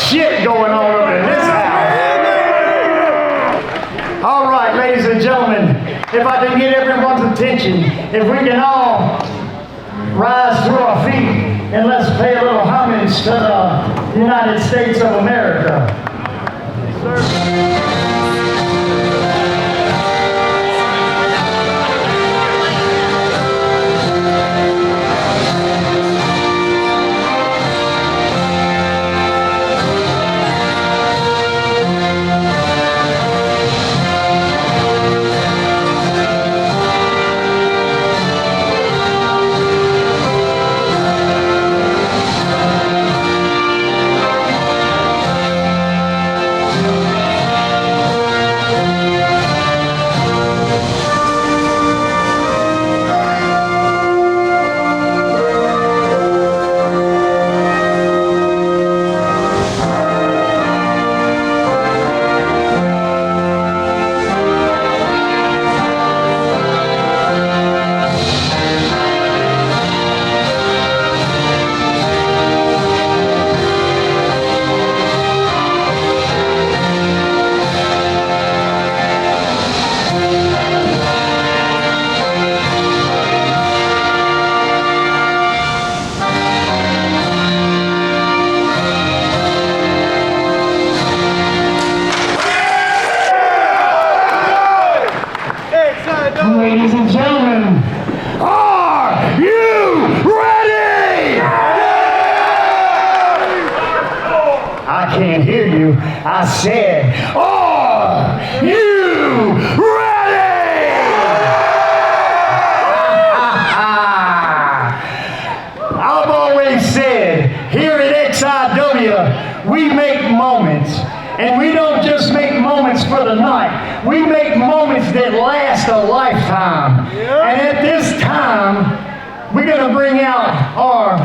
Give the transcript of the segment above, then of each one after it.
shit going on up in this house. All right, ladies and gentlemen, if I can get everyone's attention, if we can all rise to our feet and let's pay a little homage to the United States of America. Yes, sir. Ladies and gentlemen, are you ready? I can't hear you. I said, are you ready? I've always said, here at XIW, we make moments. And we don't just make moments for the night. We make moments that last a lifetime. And at this time, we're going to bring out our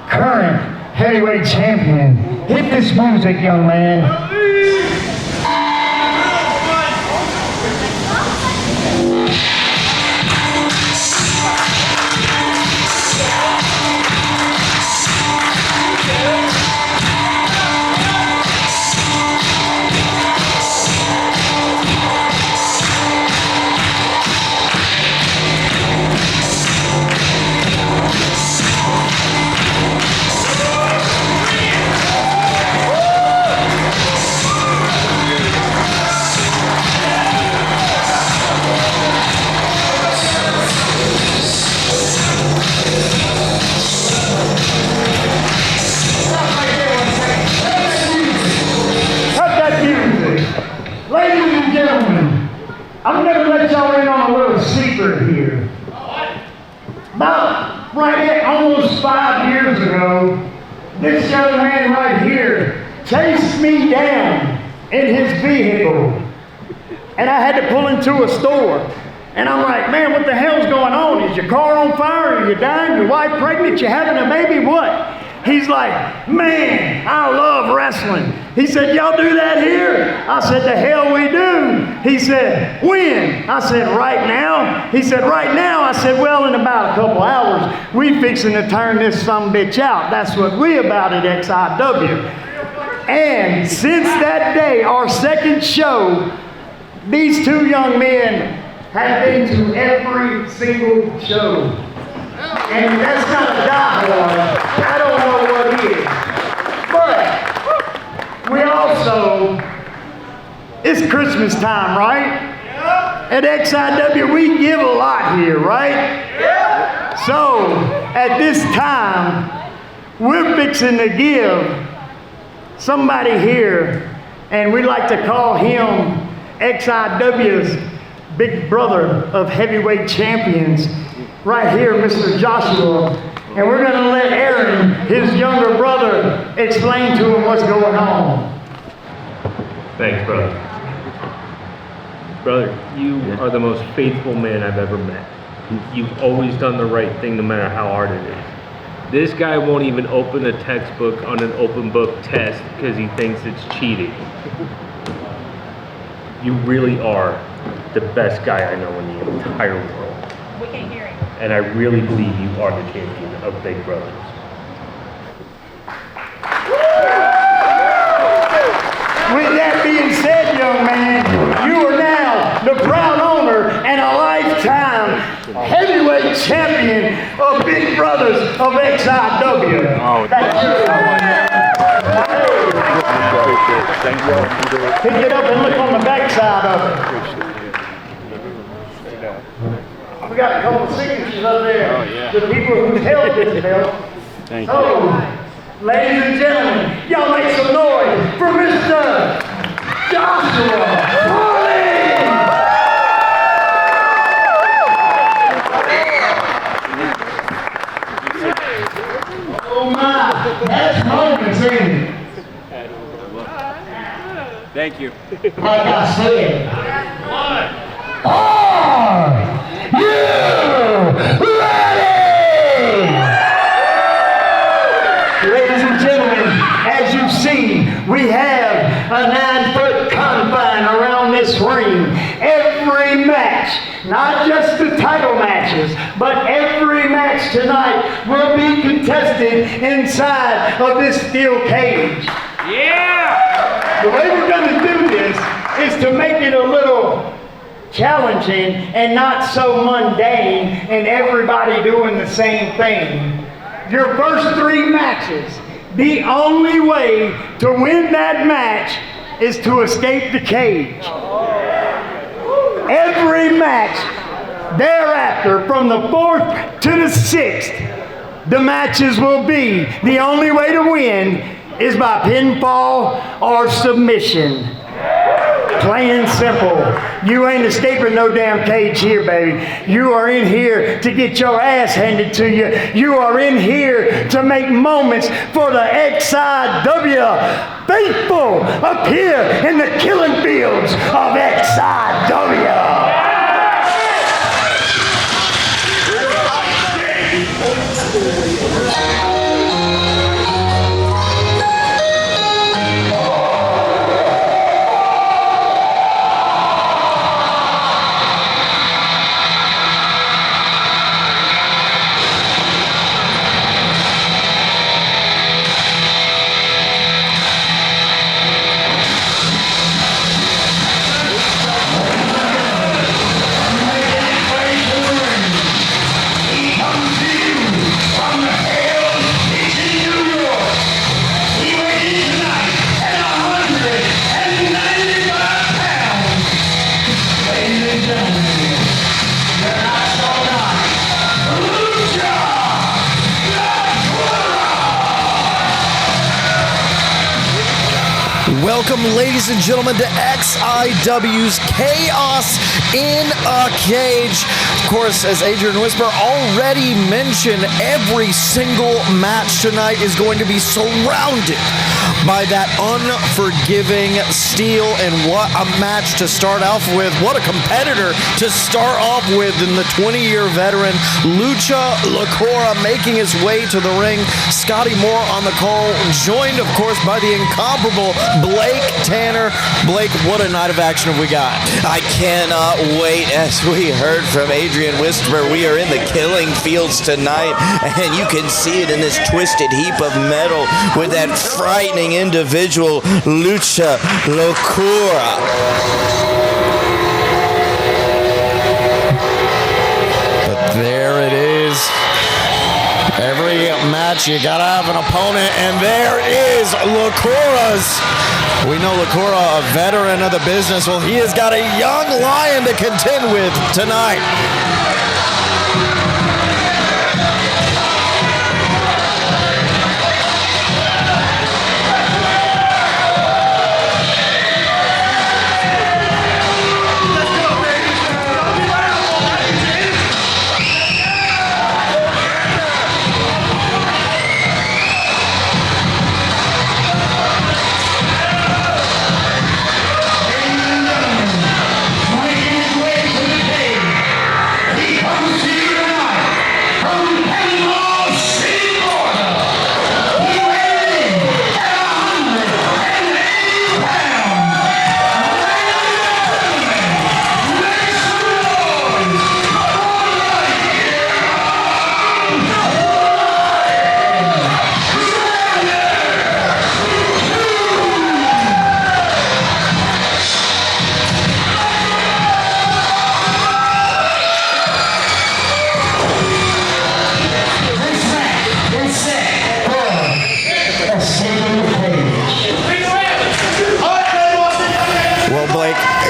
current heavyweight champion. Hit this music, young man. Ladies and gentlemen, I'm going to let y'all in on a little secret here. About almost 5 years ago, this young man right here chased me down in his vehicle. And I had to pull into a store. And I'm like, man, what the hell's going on? Is your car on fire? Are you dying? Your wife pregnant? You having a baby? What? He's like, man, I love wrestling. He said, y'all do that here? I said, the hell we do. He said, when? I said, right now. He said, right now. I said, well, in about a couple hours, we fixing to turn this sumbitch out. That's what we about at XIW. And since that day, our second show, these two young men have been to every single show. And that's not a diehard. I don't know what is. But we also, it's Christmas time, right? At XIW, we give a lot here, right? So, at this time, we're fixing to give somebody here, and we like to call him XIW's big brother of heavyweight champions, right here, Mr. Joshua. And we're going to let Aaron, his younger brother, explain to him what's going on. Thanks, brother. Brother, you are the most faithful man I've ever met. You've always done the right thing no matter how hard it is. This guy won't even open a textbook on an open book test because he thinks it's cheating. You really are the best guy I know in the entire world. We can't hear him. And I really believe you are the champion of Big Brothers. With that being said, young man, you are now the proud owner and a lifetime heavyweight champion of Big Brothers of XIW. Oh, thank you. Pick it up and look on the backside of it. We got a couple signatures up there. Oh, yeah. The people who held this belt. Thank you. Ladies and gentlemen, y'all make some noise for Mr. Joshua Farley. Oh my, that's moments, ain't it? Thank you. Like I said, are you ready? Ladies and gentlemen, as you've seen, we have a 9-foot confine around this ring. Every match, not just the title matches, but every match tonight will be contested inside of this steel cage. Yeah! The way we're going to do this is to make it a little challenging and not so mundane and everybody doing the same thing. Your first 3 matches, the only way to win that match is to escape the cage. Every match thereafter, from the 4th to the 6th, the matches will be the only way to win is by pinfall or submission. Plain and simple. You ain't escaping no damn cage here, baby. You are in here to get your ass handed to you. You are in here to make moments for the XIW faithful up here in the killing fields of XIW. From the hills Welcome, ladies and gentlemen, to XIW's Chaos in a Cage. Of course, as Adrian Whisper already mentioned, every single match tonight is going to be surrounded by that unforgiving steel, and what a match to start off with. What a competitor to start off with in the 20-year veteran Lucha Lacora making his way to the ring. Scotty Moore on the call, joined, of course, by the incomparable Blake Tanner. Blake, what a night of action have we got? I cannot wait. As we heard from Adrian Whisper, we are in the killing fields tonight, and you can see it in this twisted heap of metal with that frightening individual, Lucha Lacora. But there it is. Every match, you gotta have an opponent, and there is Lacora's. We know Lacora, a veteran of the business. Well, he has got a young lion to contend with tonight.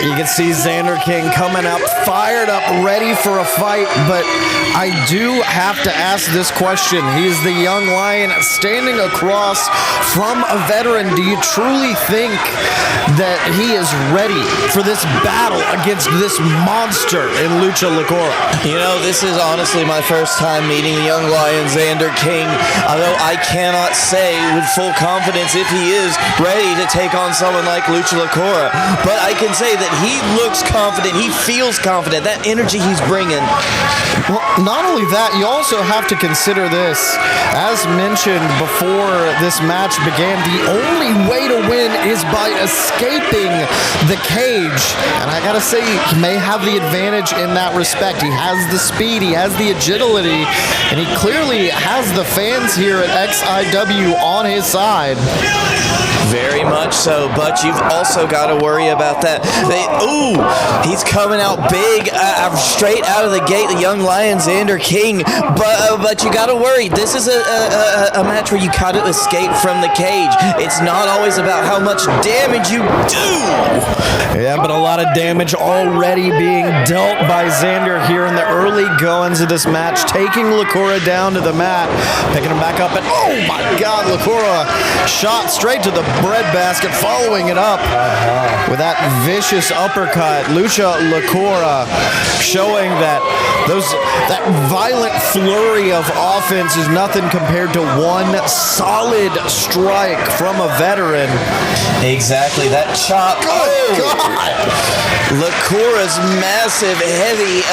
You can see Xander King coming up, fired up, ready for a fight, but I do have to ask this question. He's the young lion standing across from a veteran. Do you truly think that he is ready for this battle against this monster in Lucha Lacora? You know, this is honestly my first time meeting the young lion, Xander King, although I cannot say with full confidence if he is ready to take on someone like Lucha Lacora, but I can say that he looks confident, he feels confident, that energy he's bringing. Well, not only that, you also have to consider this. As mentioned before this match began, the only way to win is by escaping the cage. And I gotta say, he may have the advantage in that respect. He has the speed, he has the agility, and he clearly has the fans here at XIW on his side. Very much so, but you've also got to worry about that. He's coming out big, straight out of the gate, the young lion, Xander King, but you got to worry. This is a match where you got to escape from the cage. It's not always about how much damage you do. Yeah, but a lot of damage already being dealt by Xander here in the early goings of this match, taking Lacora down to the mat, picking him back up, and oh my God, Lacora shot straight to the breadbasket, following it up with that vicious uppercut. Lucha Lacora showing that that violent flurry of offense is nothing compared to one solid strike from a veteran. Exactly, that chop. Oh, God! Lacora's massive, heavy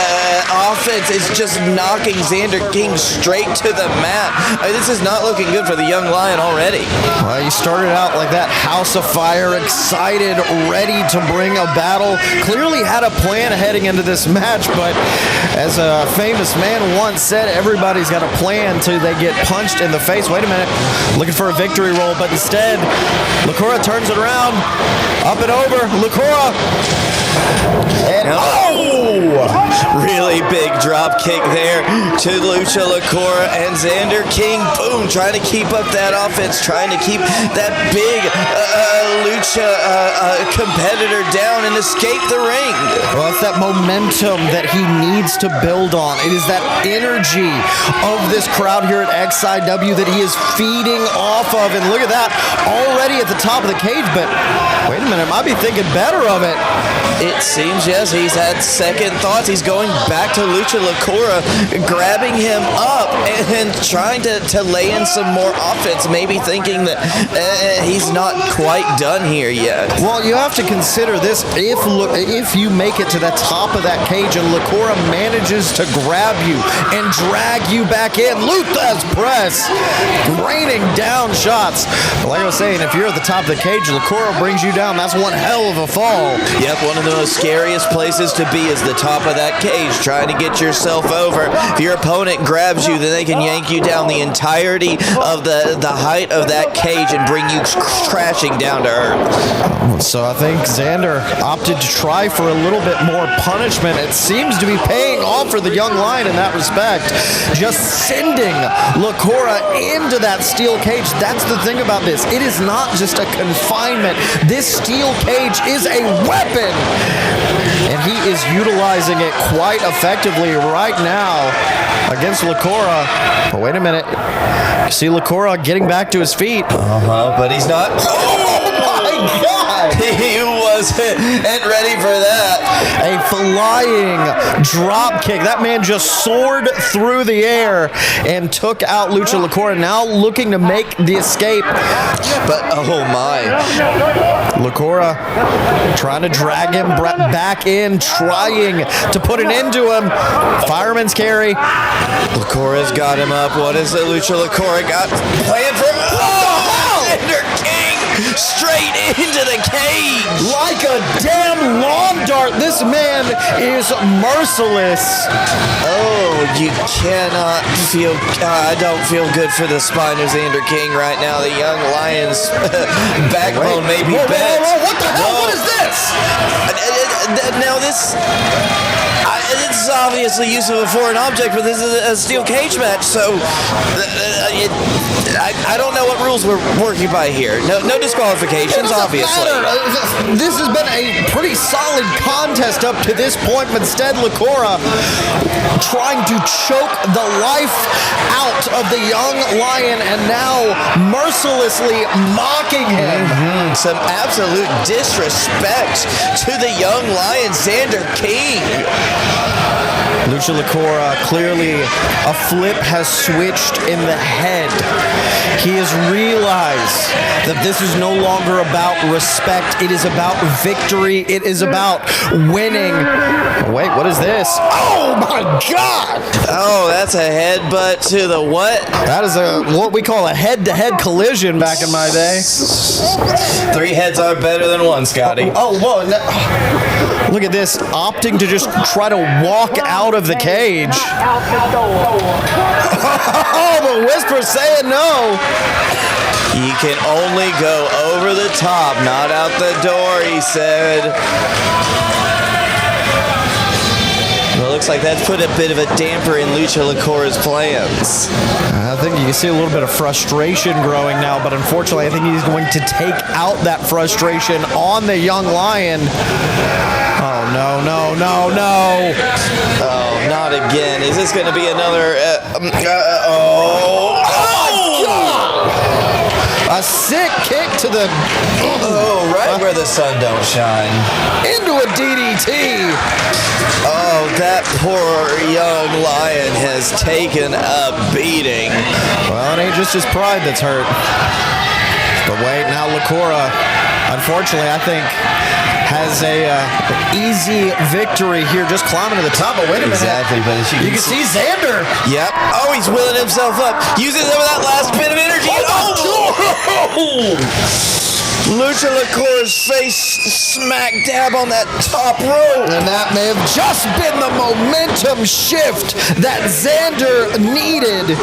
offense is just knocking Xander King straight to the mat. This is not looking good for the young lion already. Well, he started out like that, house of fire, excited, ready to bring a battle. Clearly had a plan heading into this match, but as a famous man once said, everybody's got a plan till they get punched in the face. Wait a minute, looking for a victory roll, but instead, Lacora turns it around, up and over. Lacora And really big drop kick there to Lucha LaCora and Xander King. Boom, trying to keep up that offense, trying to keep that big Lucha competitor down and escape the ring. Well, it's that momentum that he needs to build on. It is that energy of this crowd here at XIW that he is feeding off of. And look at that, already at the top of the cage, but wait a minute, might be thinking better of it. It seems, yes, he's had second thoughts. He's going back to Lucha LaCora, grabbing him up and trying to lay in some more offense, maybe thinking that he's not quite done here yet. Well, you have to consider this. If you make it to the top of that cage and LaCora manages to grab you and drag you back in, Lutha's press, raining down shots. Like I was saying, if you're at the top of the cage, LaCora brings you down. That's one hell of a fall. Yep, one of the most scariest places to be is the top of that cage, trying to get yourself over. If your opponent grabs you, then they can yank you down the entirety of the height of that cage and bring you crashing down to earth. So I think Xander opted to try for a little bit more punishment. It seems to be paying off for the young lion in that respect. Just sending LaCora into that steel cage. That's the thing about this. It is not just a confinement. This steel cage is a weapon. And he is utilizing it quite effectively right now against LaCora. But wait a minute. You see LaCora getting back to his feet. But he's not. Oh my God! He wasn't ready for that. A flying drop kick. That man just soared through the air and took out Lucha LaCora, now looking to make the escape. But, oh my. LaCora trying to drag him back in, trying to put an end to him. Fireman's carry. LaCora's got him up. What is it Lucha LaCora got planned for? Oh! Xander King straight into the cage. Like a damn lawn dart. This man is merciless. Oh, you cannot feel. I don't feel good for the spine of Xander King right now. The young lion's backbone may be bent. Whoa, what the hell? What is this? Now this. It's obviously use of a foreign object, but this is a steel cage match, so I don't know what rules we're working by here. No disqualifications, obviously. This has been a pretty solid contest up to this point, but instead LaCora trying to choke the life out of the young lion and now mercilessly mocking him. Some absolute disrespect to the young lion, Xander King. Lucha LaCora, clearly a flip has switched in the head. He has realized that this is no longer about respect. It is about victory. It is about winning. Wait, what is this? Oh my God! Oh, that's a headbutt to the what? That is what we call a head-to-head collision back in my day. 3 heads are better than one, Scotty. Oh, whoa. No. Look at this, opting to just try to walk out of the cage. Oh, the Whisper saying no. You can only go over the top, not out the door, he said. Well, it looks like that's put a bit of a damper in Lucha LaCora's plans. I think you can see a little bit of frustration growing now, but unfortunately I think he's going to take out that frustration on the young lion. Oh, no, no, no, no. Oh, not again. Is this going to be another... A sick kick to the... Oh, right where the sun don't shine. Into a DDT. Oh, that poor young lion has taken a beating. Well, it ain't just his pride that's hurt. But wait, now LaCora, unfortunately, I think, has a easy victory here, just climbing to the top. But wait a minute. Exactly, but as you can see Xander. Yep. Oh, he's willing himself up, using some of that last bit of energy. Oh! Lucha LaCora's face smack dab on that top rope. And that may have just been the momentum shift that Xander needed.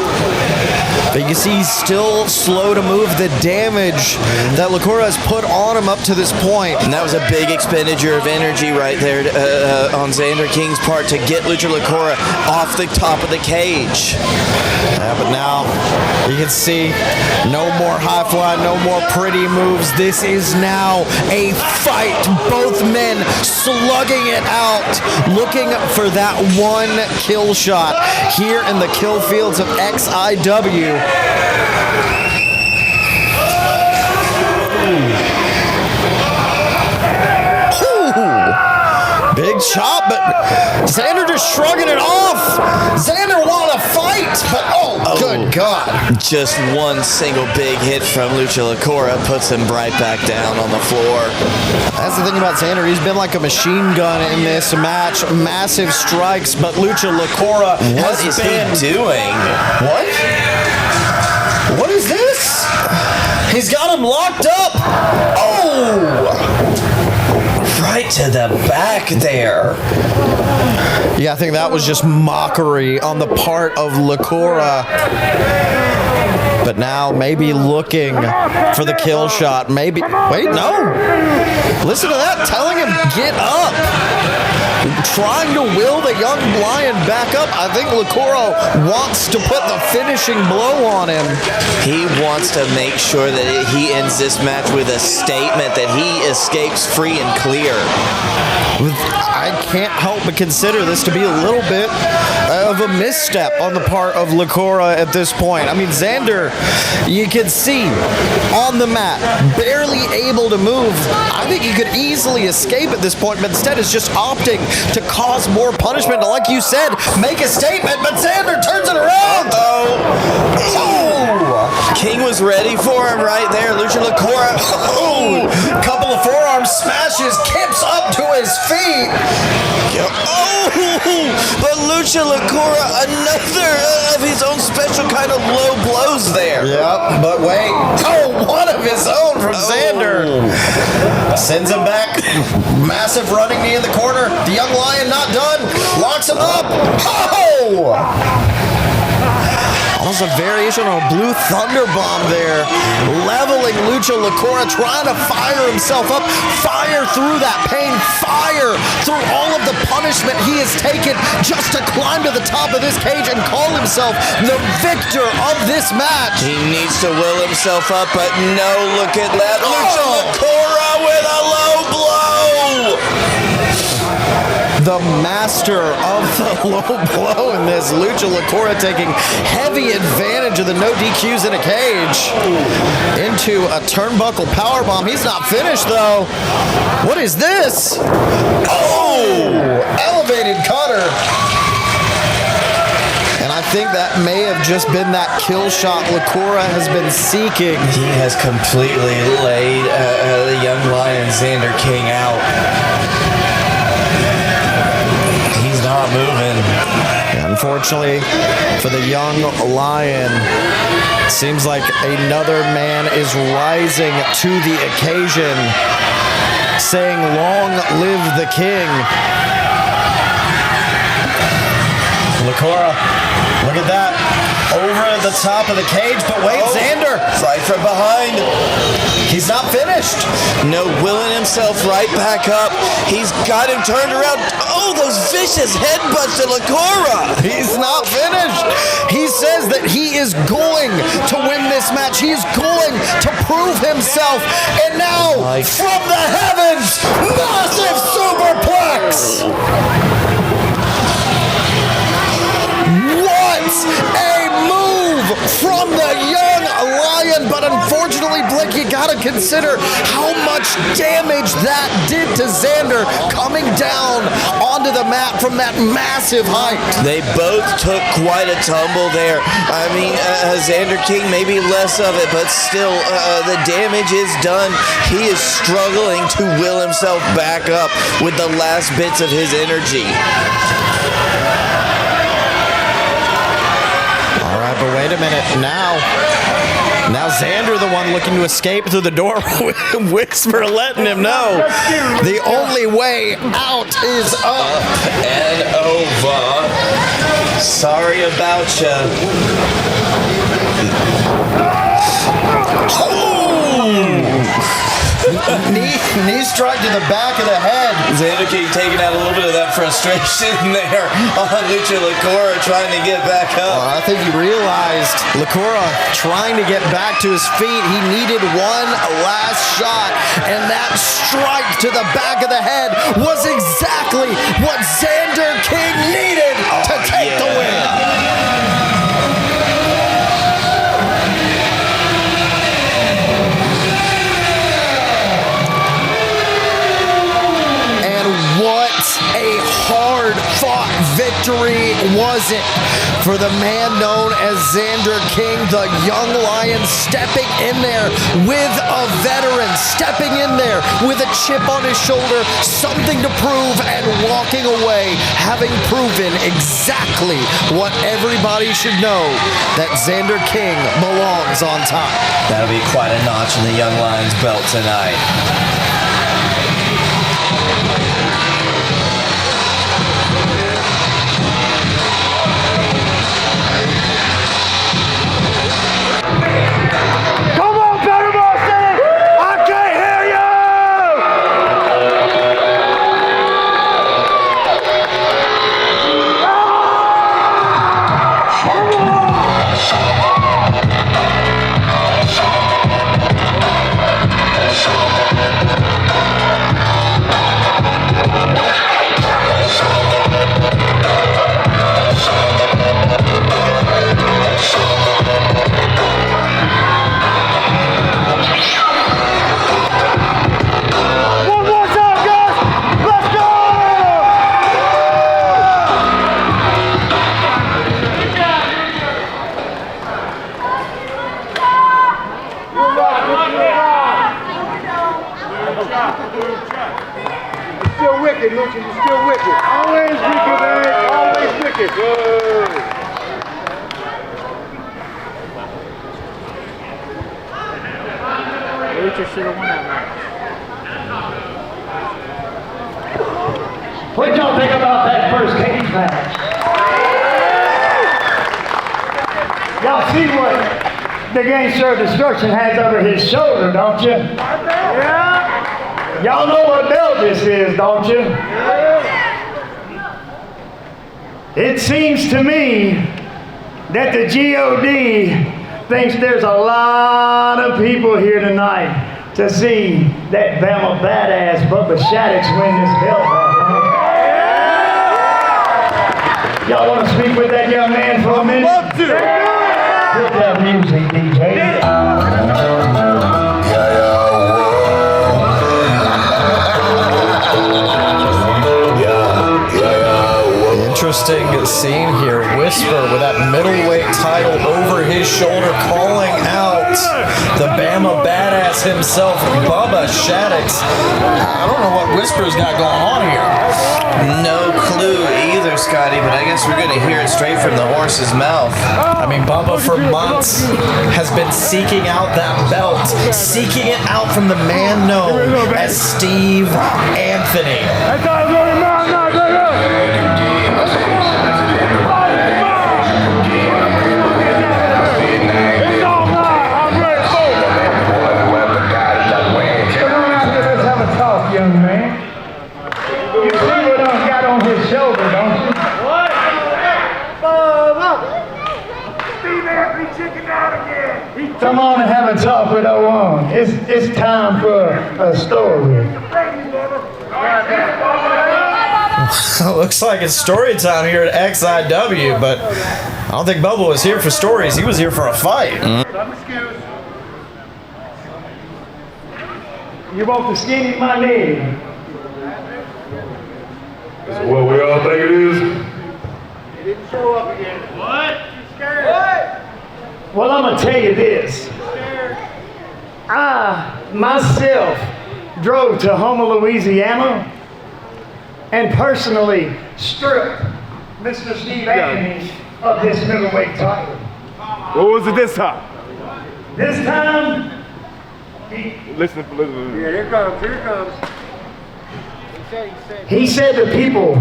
But you can see he's still slow to move. The damage that Lucora has put on him up to this point. And that was a big expenditure of energy right there on Xander King's part to get Lucha Lucora off the top of the cage. But now you can see no more high fly, no more pretty moves. This is now a fight. Both men slugging it out, looking for that one kill shot here in the kill fields of XIW. Big chop, but Xander just shrugging it off. Xander want to fight, but good God. Just one single big hit from Lucha Lucora puts him right back down on the floor. That's the thing about Xander. He's been like a machine gun in this match. Massive strikes, but Lucha Lucora What is he doing? What is this? He's got him locked up. Oh! Right to the back there. Yeah, I think that was just mockery on the part of Lucora. But now maybe looking for the kill shot. Maybe. Wait, no. Listen to that. Telling him, get up. Trying to will the young lion back up. I think Lucora wants to put the finishing blow on him. He wants to make sure that he ends this match with a statement that he escapes free and clear. I can't help but consider this to be a little bit of a misstep on the part of Lucora at this point. I mean, Xander, you can see on the mat, barely able to move. I think he could easily escape at this point, but instead is just opting to cause more punishment. Like you said, make a statement, but Xander turns it around. King was ready for him right there. Lucha Lucora. Couple of forearm smashes, kips up to his feet. But Lucha Lucora, another of his own special kind of low blows there. Yep, but wait. One of his own from Xander. Sends him back. Massive running knee in the corner. The young lion not done. Locks him up. Almost a variation on a blue thunder bomb there. Leveling Lucha Lucora, trying to fire himself up. Fire through that pain. Fire through all of the punishment he has taken just to climb to the top of this cage and call himself the victor of this match. He needs to will himself up, but no, look at that. Lucha Lucora with a low blow. The master of the low blow in this. Lucha Lucora taking heavy advantage of the no DQs in a cage. Into a turnbuckle powerbomb. He's not finished though. What is this? Elevated cutter. And I think that may have just been that kill shot Lucora has been seeking. He has completely laid the young lion Xander King out. Not moving. Unfortunately for the young lion, seems like another man is rising to the occasion, saying, "Long live the king." Lucora, look at that. Over the top of the cage, but wait, Xander. Right from behind. He's not finished. No, willing himself right back up. He's got him turned around. Those vicious headbutts to Lucora. He's not finished. He says that he is going to win this match. He's going to prove himself. And now, from the heavens, massive superplex. What a move from the young lion. But unfortunately, Blake, you got to consider how much damage that did to Xander coming down onto the mat from that massive height. They both took quite a tumble there. I mean, Xander King, maybe less of it, but still, the damage is done. He is struggling to will himself back up with the last bits of his energy. All right, but wait a minute. Now Xander, the one looking to escape through the door, Whisper letting him know the only way out is up. And over. Sorry about you. Knee strike to the back of the head. Xander King taking out a little bit of that frustration there on Lucha Lacora trying to get back up. I think he realized Lacora trying to get back to his feet. He needed one last shot, and that strike to the back of the head was exactly what Xander King needed to take the win. A hard-fought victory was it for the man known as Xander King, the young lion, stepping in there with a veteran, stepping in there with a chip on his shoulder, something to prove, and walking away having proven exactly what everybody should know, that Xander King belongs on top. That'll be quite a notch in the young lion's belt tonight. What y'all think about that first cage match? Y'all see what the Gangster of Destruction has over his shoulder, don't you? Yeah. Y'all know what belt this is, don't you? It seems to me that the GOD thinks there's a lot of people here tonight to see that Bama badass Bubba Shaddix win this belt back. Y'all want to speak with that young man for a minute? Love to. Hit that music, DJ. Interesting scene here. Whisper with that middleweight title over his shoulder, calling out the Bama badass himself, Bubba Shaddix. I don't know what Whisper's got going on here. No clue either, Scotty, but I guess we're going to hear it straight from the horse's mouth. I mean, Bubba for months has been seeking out that belt, seeking it out from the man known as Steve Anthony. Young man, you see what I've got on his shoulder, don't you? What? Steve Anthony chickened out again. Come on and have a talk with 01. It's time for a story. Looks like it's story time here at XIW, but I don't think Bubba was here for stories. He was here for a fight. You want the skinny my leg? This is what we all think it is. He didn't show up again. What? You scared? What? Well, I'm gonna tell you this. I myself drove to Houma, Louisiana, and personally stripped Mr. Steve Anthony of this middleweight title. What was it this time? This time, Listen. yeah, here comes. He said the people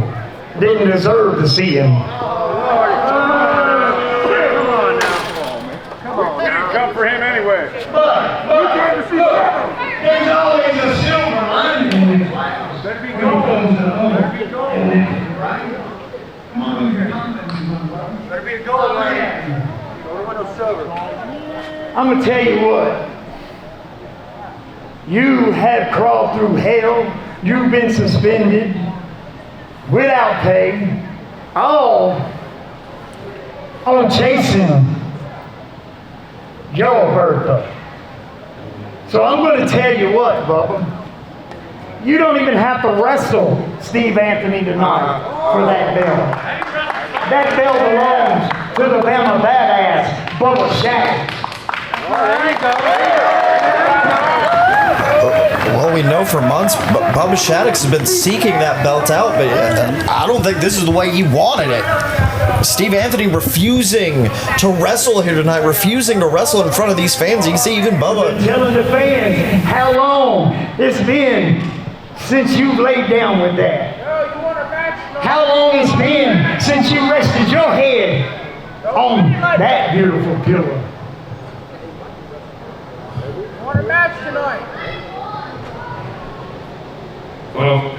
didn't deserve to see him. Come on now. Come on, man. Come on. I'm going to tell you what. You have crawled through hell. You've been suspended without pay. All on chasing your birthday. So I'm going to tell you what, Bubba. You don't even have to wrestle Steve Anthony tonight for that belt. That belt belongs to the Bama Badass, Bubba Shattuck. Well, we know for months Bubba Shattuck's been seeking that belt out, but I don't think this is the way he wanted it. Steve Anthony refusing to wrestle here tonight, refusing to wrestle in front of these fans. You can see even Bubba Telling the fans how long it's been since you've laid down with that. How long it's been since you rested your head on that beautiful pillow. Want a match tonight? Well,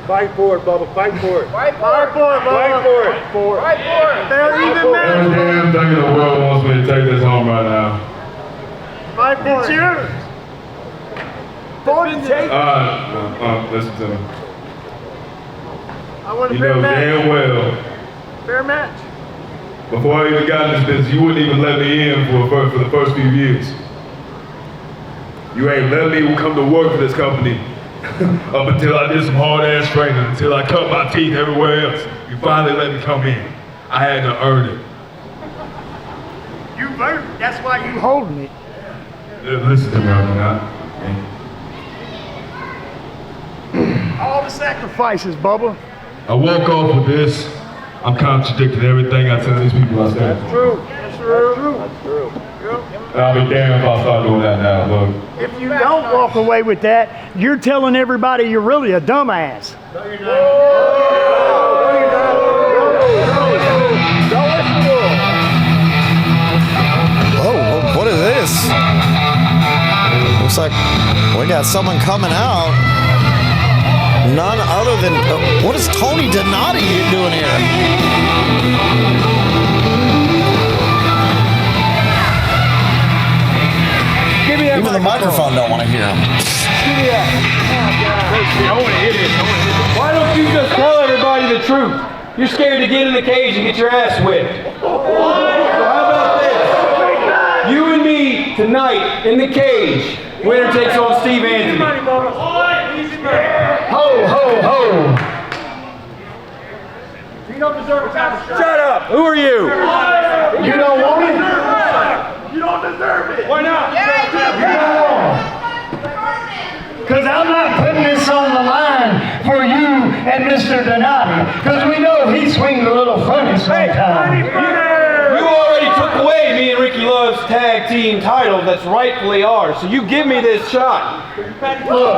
Fight for it, Bubba. Fight for it. Fight for it, Bubba. Fight for it. Fight for it. They're even every damn thing in the world wants me to take this home right now. Fight for it. It's yours. Listen to me. I want a You fair know match. damn well, Fair match. before I even got in this business, you wouldn't even let me in for the first few years. You ain't let me come to work for this company up until I did some hard-ass training, until I cut my teeth everywhere else. You finally let me come in. I had to earn it. You earned it. That's why you holding it. Listen to me, I'm not. All the sacrifices, Bubba. I walk off with this. I'm contradicting everything I tell these people I stand for. True. That's true. That's true. I'll be damned if I start doing that now, look. If you don't walk away with that, you're telling everybody you're really a dumbass. Oh, what is this? Looks like we got someone coming out. None other than, what is Tony Donati doing here? Even the microphone don't want to hear him. Why don't you just tell everybody the truth? You're scared to get in the cage and get your ass whipped. So how about this? You and me tonight in the cage. Winner takes on Steve Anthony. Ho, ho, ho. You don't deserve a title shot. Shut up. Who are you? You don't want it? You don't deserve it. Why not? Because I'm not putting this on the line for you and Mr. Donati. Because we know he swings a little funny sometimes. You already took away me and Ricky Love's tag team title that's rightfully ours. So you give me this shot. Look,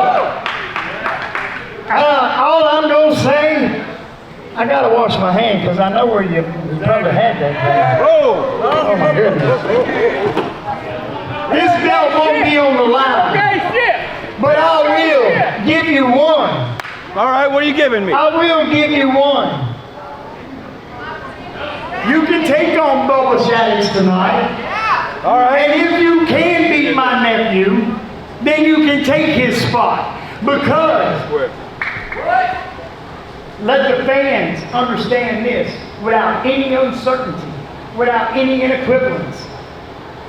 all I'm going to say, I got to wash my hands because I know where you probably had that thing. Oh my goodness. This belt won't be on the line. But I will give you one. All right, what are you giving me? I will give you one. You can take on Bubba Shattuck tonight. All right. And if you can beat my nephew, then you can take his spot. Because let the fans understand this without any uncertainty, without any inequivalence.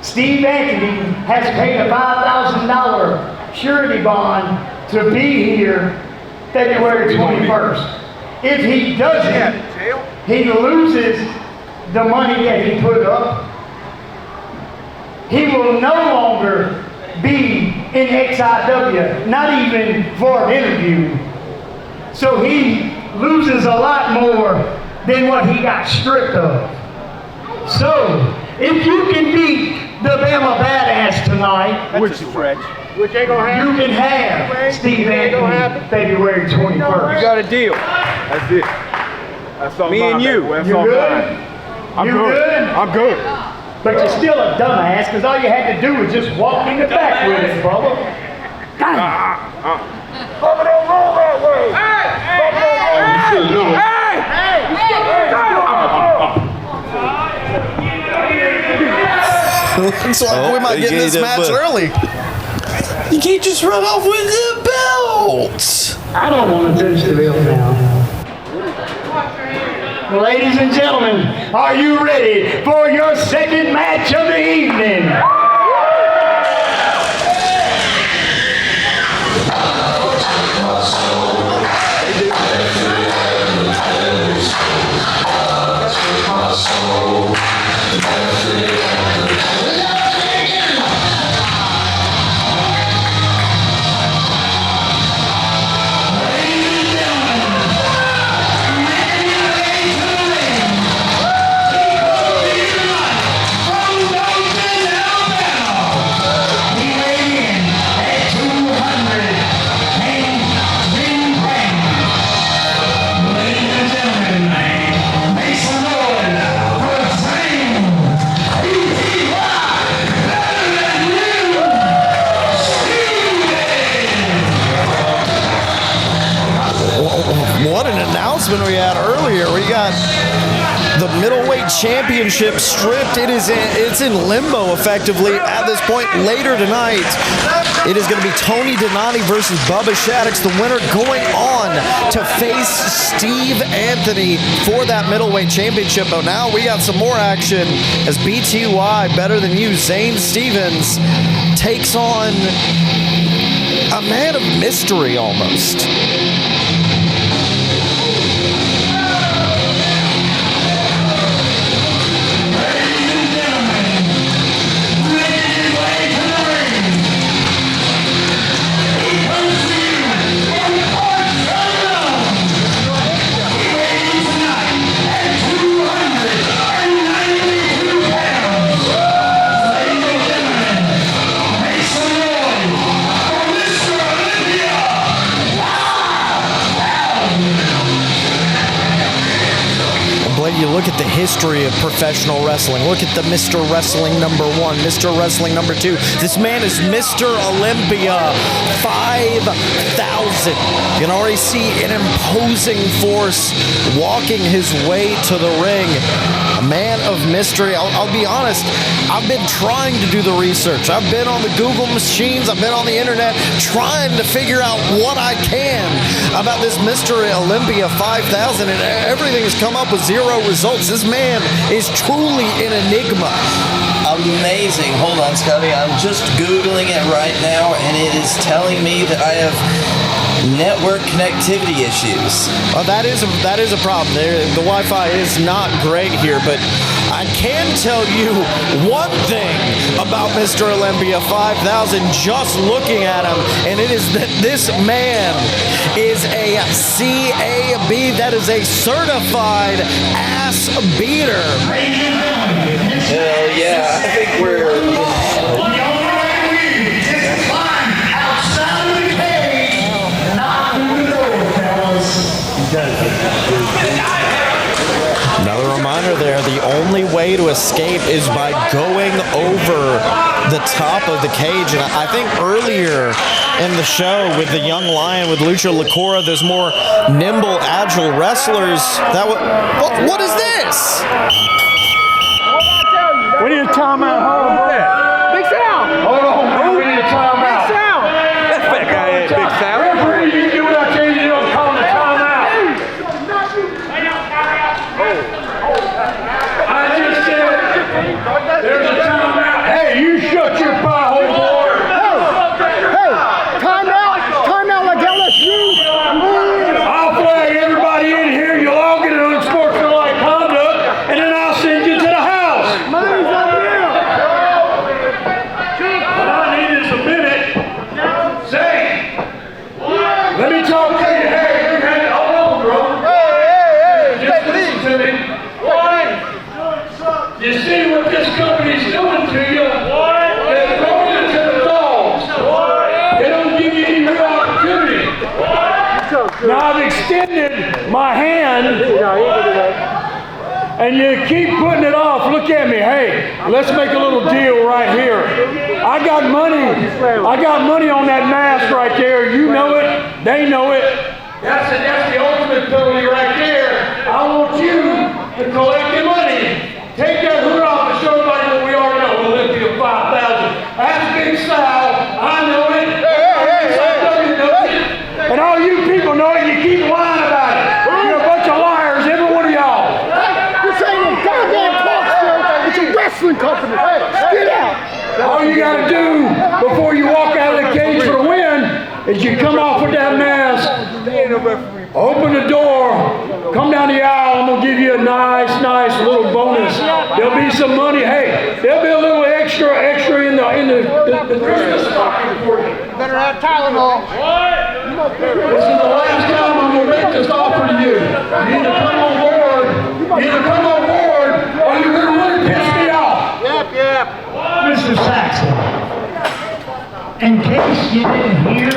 Steve Anthony has paid a $5,000 surety bond to be here February 21st. If he doesn't, he loses the money that he put up. He will no longer be in XIW, not even for an interview. So he loses a lot more than what he got stripped of. So, if you can beat the Bama Badass tonight, Which ain't gonna happen. you can have Steve Anthony February 21st. You got a deal. That's it. That's all Me mine, and you. baby. That's You all good? mine. I'm You good. good? I'm good. But you're still a dumbass because all you had to do was just walk in the back with it, brother. Bubba don't roll that way. Looks like we might get this match early. You can't just run off with the belt. I don't want to touch the belt now. Ladies and gentlemen, are you ready for your second match of the evening? What an announcement we had earlier. We got the middleweight championship stripped. It's in limbo effectively at this point. Later tonight, it is going to be Tony Donati versus Bubba Shaddix. The winner going on to face Steve Anthony for that middleweight championship. But now we got some more action as BTY, Better Than You, Zane Stevens, takes on a man of mystery almost. You look at the history of professional wrestling. Look at the Mr. Wrestling number 1, Mr. Wrestling number 2. This man is Mr. Olympia 5,000. You can already see an imposing force walking his way to the ring. A man of mystery. I'll be honest, I've been trying to do the research. I've been on the Google machines. I've been on the internet trying to figure out what I can about this Mr. Olympia 5,000, and everything has come up with zero results. This man is truly an enigma. Amazing. Hold on, Scotty. I'm just Googling it right now, and it is telling me that I have network connectivity issues. Well, that is a problem. The Wi-Fi is not great here, but I can tell you one thing about Mr. Olympia 5000 just looking at him, and it is that this man is a CAB, that is a certified ass beater. Hell yeah, I think we're... Another reminder there, the only way to escape is by going over the top of the cage. And I think earlier in the show with the young lion, with Lucha Lacora, there's more nimble, agile wrestlers. What is this? We need a timeout. Hold on. Big Sal. Hold on. We need a timeout. Big Sal. That fat guy ain't Big Sal. Referee, you do what I tell you to do. I'm calling a timeout. I just said there's a timeout. Hey, you shut your pie hole, boy. Hey, timeout like LSU. I'll flag everybody in here. You'll all get an unsportsmanlike conduct, and then I'll send you to the house. Money's on you. What I need is a minute. Say, let me talk to you. Hey, you had it all over, bro. Hey, Just listen to me. You see what this company's doing to you? They're throwing you to the dogs. They don't give you any real opportunity. Now I've extended my hand, and you keep putting it off. Look at me. Hey, let's make a little deal right here. I got money. I got money on that mask right there. You know it. They know it. That's the ultimate penalty right there. I want you to collect the money. Take that hood off and show everybody what we already know. Olympia you got to do before you walk out of the cage for the win is you come off with that mask, open the door, come down the aisle. I'm going to give you a nice little bonus. There'll be some money. Hey, there'll be a little extra in the Christmas stocking for you. Better have Tylenol. This is the last time I'm going to make this offer to you. You either come on board, or you're going to really piss me off. Yep. Mr. Saxon, in case you didn't hear,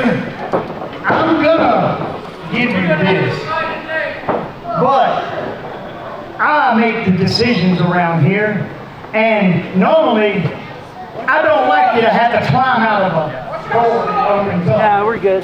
I'm gonna give you this. But I make the decisions around here, and normally I don't like you to have to climb out of a door that opens up. Yeah, we're good.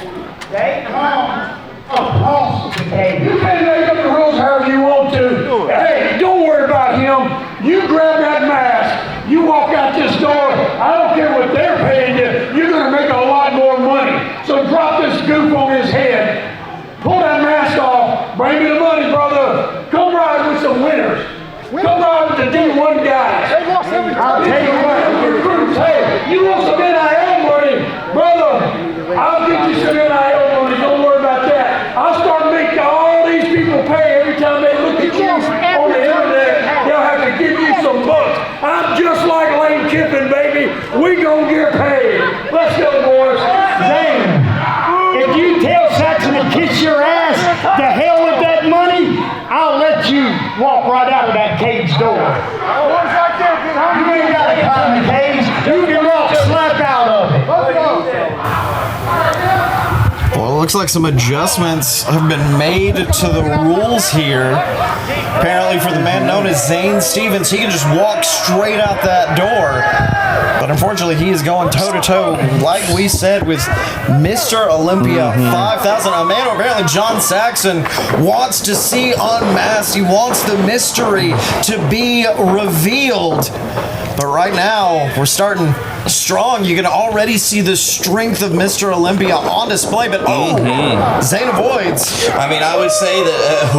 They come across the cage. You can make up the rules however you want to. Hey, don't worry about him. You grab that mask, you walk out this door. I don't care what they're paying you. You're going to make a lot more money. So drop this goof on his head. Pull that mask off. Bring me the money, brother. Come ride with some winners. Come ride with the D1 guys. I'll tell you what, recruits, hey, you want some NIL money, brother, I'll get you some NIL money. Don't worry about that. I'll start making all these people pay every time they look at you on the internet. They'll have to give you some bucks. I'm just like Lane Kiffin, baby. We gonna get paid. Let's go, boys. Zane, if you tell Saxon to kiss your ass, to hell with that money, I'll let you walk right out of that cage door. You ain't got to climb the cage. You can walk slap out of it. Well, it looks like some adjustments have been made to the rules here. Apparently for the man known as Zane Stevens, he can just walk straight out that door. But unfortunately, he is going toe-to-toe, like we said, with Mr. Olympia 5000. A man who apparently John Saxon wants to see unmasked. He wants the mystery to be revealed. But right now, we're starting strong. You can already see the strength of Mr. Olympia on display, but Zane avoids. I mean, I would say that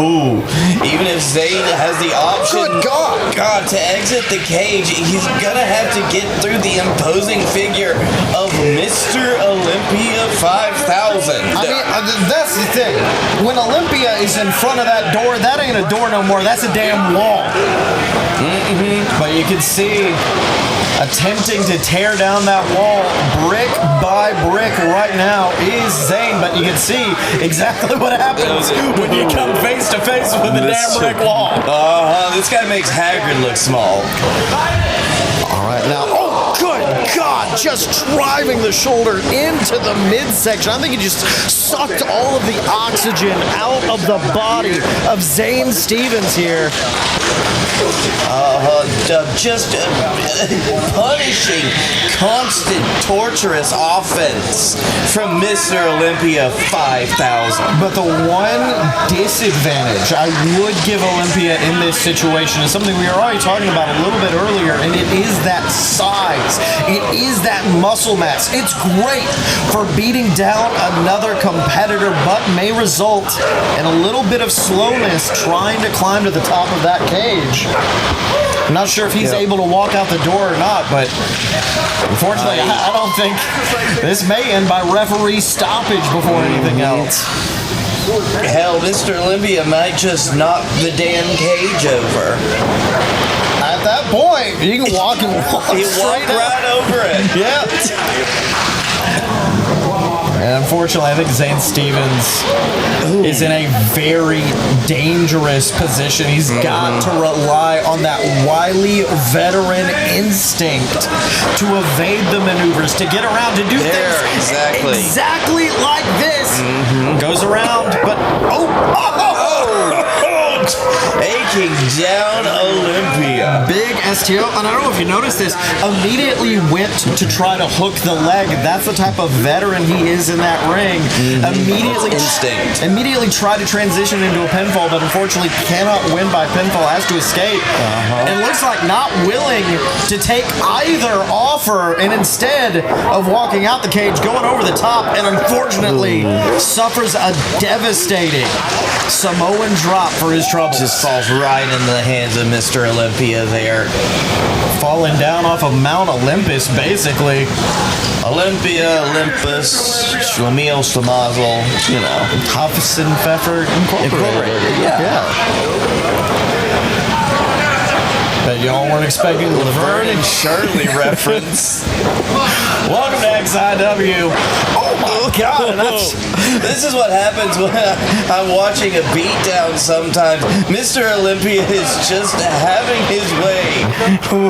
even if Zayn has the option, Good God. to exit the cage, he's gonna have to get through the imposing figure of Mr. Olympia 5000. I mean, that's the thing. When Olympia is in front of that door, that ain't a door no more. That's a damn wall. But you can see attempting to tear down that wall brick by brick right now is Zane, but you can see exactly what happens when you come face to face with the damn brick wall. This guy makes Hagrid look small. All right, now, oh, good God, just driving the shoulder into the midsection. I think he just sucked all of the oxygen out of the body of Zane Stevens here. Just punishing constant torturous offense from Mr. Olympia 5000. But the one disadvantage I would give Olympia in this situation is something we were already talking about a little bit earlier, and it is that size. It is that muscle mass. It's great for beating down another competitor, but may result in a little bit of slowness trying to climb to the top of that cage. I'm not sure if he's able to walk out the door or not, but unfortunately, I don't think this may end by referee stoppage before anything else. Hell, Mr. Olympia might just knock the damn cage over. At that point, you can walk and walk He straight walked right over it. Yeah. And unfortunately, I think Zane Stevens is in a very dangerous position. He's got to rely on that wily veteran instinct to evade the maneuvers, to get around, to do things exactly like this. Goes around, but taking down Olympia. Big STO, and I don't know if you noticed this, immediately went to try to hook the leg. That's the type of veteran he is in that ring. Immediately tried to transition into a pinfall, but unfortunately cannot win by pinfall, has to escape. And looks like not willing to take either offer. offer, and instead of walking out the cage, going over the top, and unfortunately suffers a devastating Samoan drop for his trouble. Just falls right in the hands of Mr. Olympia there. Falling down off of Mount Olympus, basically. Olympia, Olympus, Schlemiel, Schlemazel, you know. Huffison Pfeffer Incorporated. Yeah. But y'all weren't expecting the Laverne and Shirley reference. Welcome to XIW. Oh my God! This is what happens when I'm watching a beatdown sometimes. Mr. Olympia is just having his way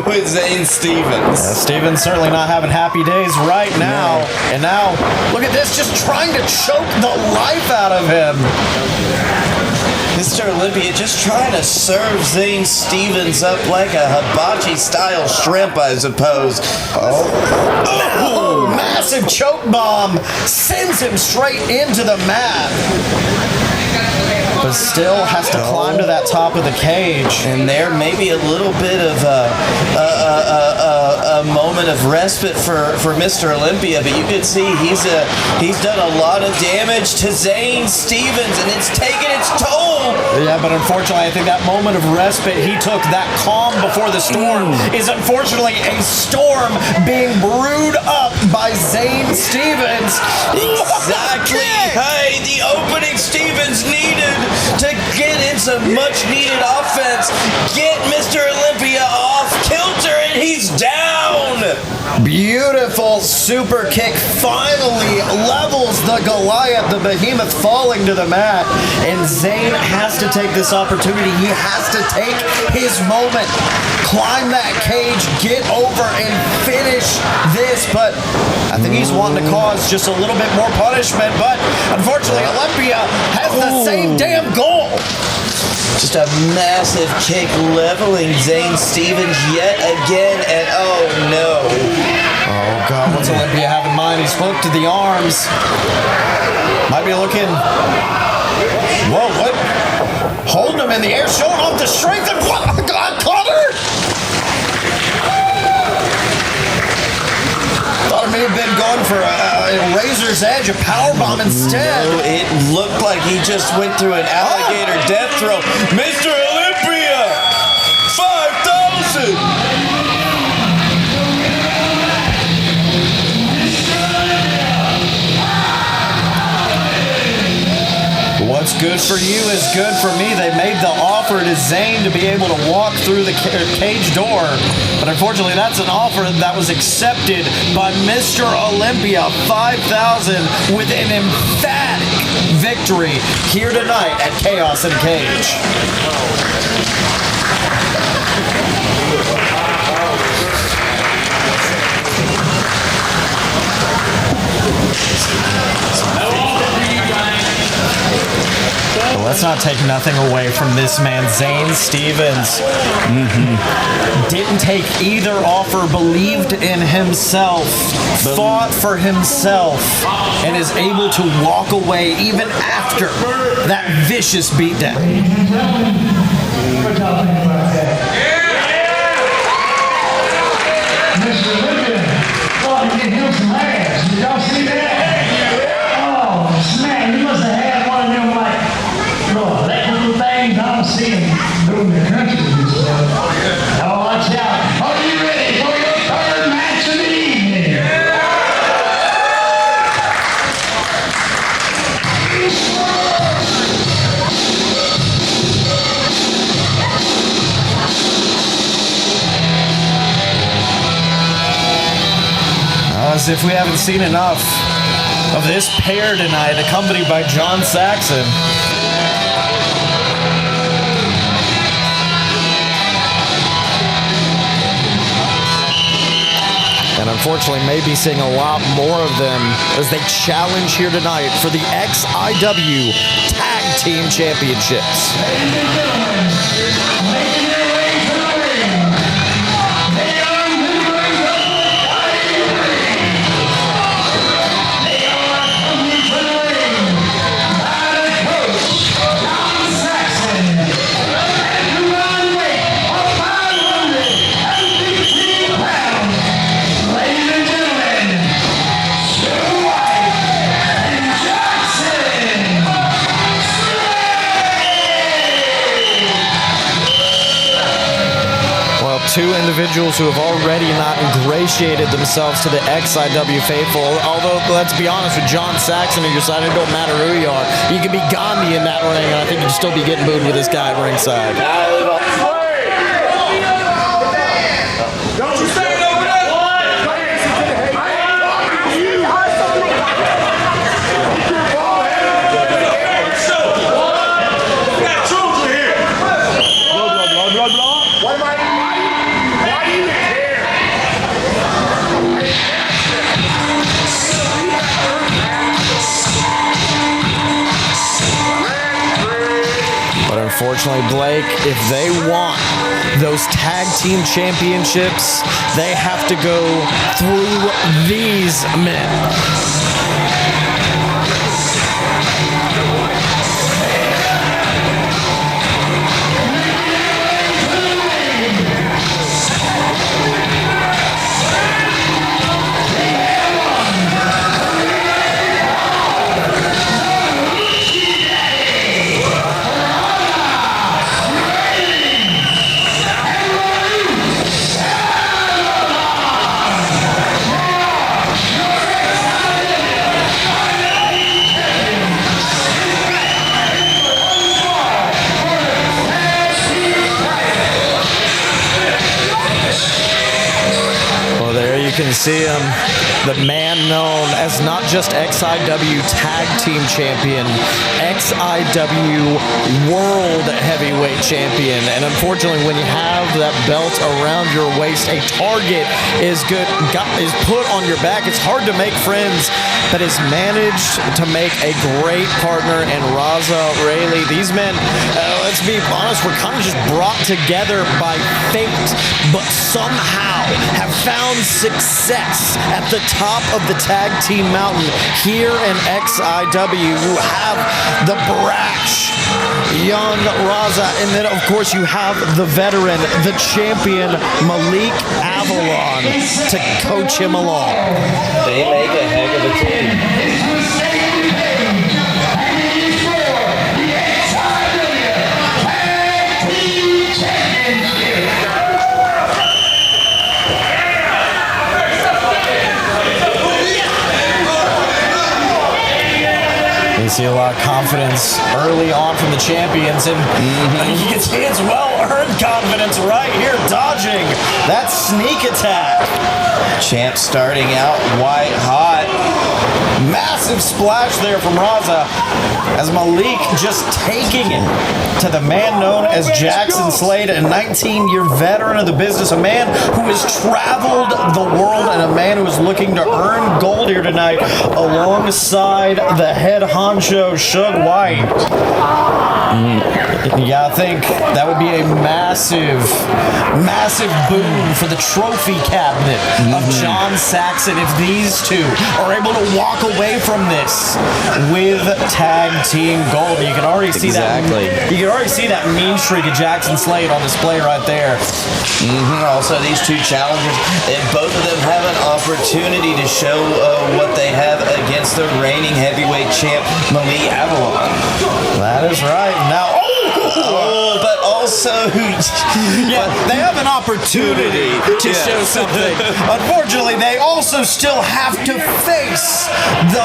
with Zane Stevens. Stevens certainly not having happy days right now. No. And now, look at this, just trying to choke the life out of him. Mr. Olympia just trying to serve Zane Stevens up like a hibachi-style shrimp, I suppose. Oh, massive choke bomb sends him straight into the mat. But still has to climb to that top of the cage. And there may be a little bit of a moment of respite for Mr. Olympia, but you can see he's done a lot of damage to Zane Stevens, and it's taken its toll. Yeah, but unfortunately, I think that moment of respite he took, that calm before the storm, is unfortunately a storm being brewed up by Zane Stevens. Exactly. Hey, the opening Stevens needed to get in some much-needed offense. Get Mr. Olympia off kilter, and he's down. Beautiful super kick finally levels the Goliath, the behemoth falling to the mat. And Zane has to take this opportunity. He has to take his moment, climb that cage, get over and finish this. But I think he's wanting to cause just a little bit more punishment. But unfortunately, Olympia has the same damn goal. Just a massive kick leveling Zane Stevens yet again, and oh no. Oh God, what's Olympia have in mind? He's flipped to the arms. Might be looking. Whoa, what? Holding him in the air, showing off the strength and what? God, cover! Thought it may have been going for a razor's edge, a powerbomb instead. No, it looked like he just went through an alligator death throw. Mr. Olympia! 5,000! What's good for you is good for me. They made the offer to Zane to be able to walk through the cage door. But unfortunately, that's an offer that was accepted by Mr. Olympia. 5,000 with an emphatic victory here tonight at Chaos in Cage. Well, let's not take nothing away from this man, Zane Stevens. Didn't take either offer, believed in himself, fought for himself, and is able to walk away even after that vicious beatdown. Mr. Olympia thought to get him some ass. Did y'all see that? Oh, man, he must have had one of them, like, electrical things I'm seeing doing the country and stuff. Oh, watch out. Are you ready for your third match of the evening? As if we haven't seen enough of this pair tonight, accompanied by John Saxon. And unfortunately, may be seeing a lot more of them as they challenge here tonight for the XIW Tag Team Championships. Ladies individuals who have already not ingratiated themselves to the XIW faithful. Although, let's be honest, with John Saxon at your side, it don't matter who you are. You can be Gandhi in that ring, and I think you'd still be getting booed with this guy at ringside. Don't you say it over there! Unfortunately, Blake, if they want those tag team championships, they have to go through these men. You can see him, the man known as not just XIW Tag Team Champion, XIW World Heavyweight Champion. And unfortunately, when you have that belt around your waist, a target is put on your back. It's hard to make friends, but has managed to make a great partner in Raza Rayleigh. These men, let's be honest, were kind of just brought together by fate, but somehow have found success at the top of the tag team mountain here in XIW. You have the brash young Raza, and then of course you have the veteran, the champion Malik Avalon to coach him along. They make a heck of a team. You see a lot of confidence early on from the champions, and you can see it's well-earned confidence right here, dodging that sneak attack. Champ starting out white hot. Massive splash there from Raza as Malik just taking it to the man known as Jackson Slade, a 19-year veteran of the business, a man who has traveled the world and a man who is looking to earn gold here tonight alongside the head honcho, Suge White. Yeah, I think that would be a massive, massive boon for the trophy cabinet of John Saxon if these two are able to walk away from this with tag team gold. You can already see that. You can already see that mean streak of Jackson Slade on display right there. Also, these two challengers, both of them have an opportunity to show what they have against the reigning heavyweight champ, Miah Avalon. That is right. Now, but also, they have an opportunity to show something. Unfortunately, they also still have to face the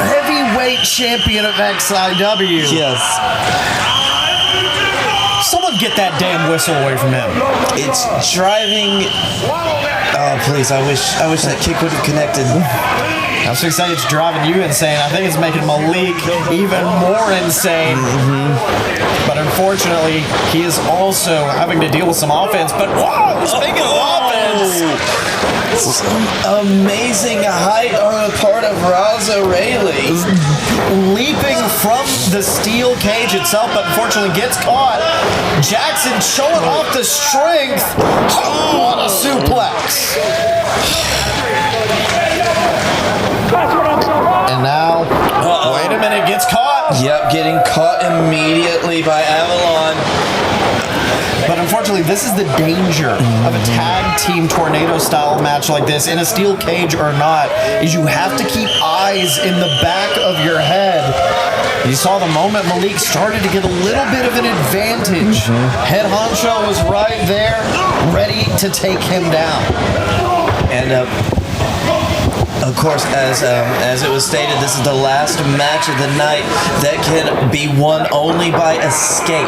heavyweight champion of XIW. Yes. Someone get that damn whistle away from him. It's driving. Oh, please! I wish that kick would have connected. I was going to say it's driving you insane. I think it's making Malik even more insane. But unfortunately, he is also having to deal with some offense. But whoa, speaking of offense, some amazing height on the part of Raza Rayleigh. Leaping from the steel cage itself, but unfortunately gets caught. Jackson showing off the strength. Oh, what a suplex. And now, wait a minute, gets caught. Yep, getting caught immediately by Avalon. But unfortunately, this is the danger of a tag team tornado style match like this, in a steel cage or not, is you have to keep eyes in the back of your head You saw the moment Malik started to get a little bit of an advantage. Head honcho was right there, ready to take him down. And of course, as it was stated, this is the last match of the night that can be won only by escape.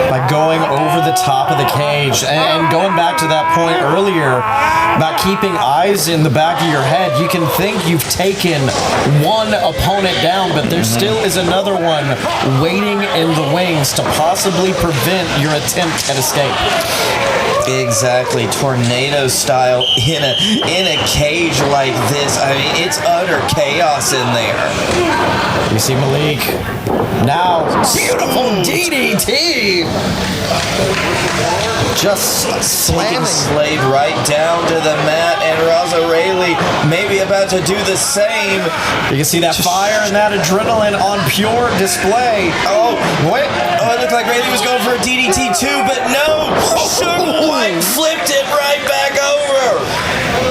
By going over the top of the cage. And going back to that point earlier about keeping eyes in the back of your head, you can think you've taken one opponent down, but there still is another one waiting in the wings to possibly prevent your attempt at escape. Exactly, tornado style in a cage like this. I mean, it's utter chaos in there. You see Malik. Now, beautiful DDT. Just slamming Slade right down to the mat, and Raza Rayleigh maybe about to do the same. You can see that fire and that adrenaline on pure display. Oh, wait. Oh, it looked like Rayleigh was going for a DDT too, but no. Sugar White flipped it right back over.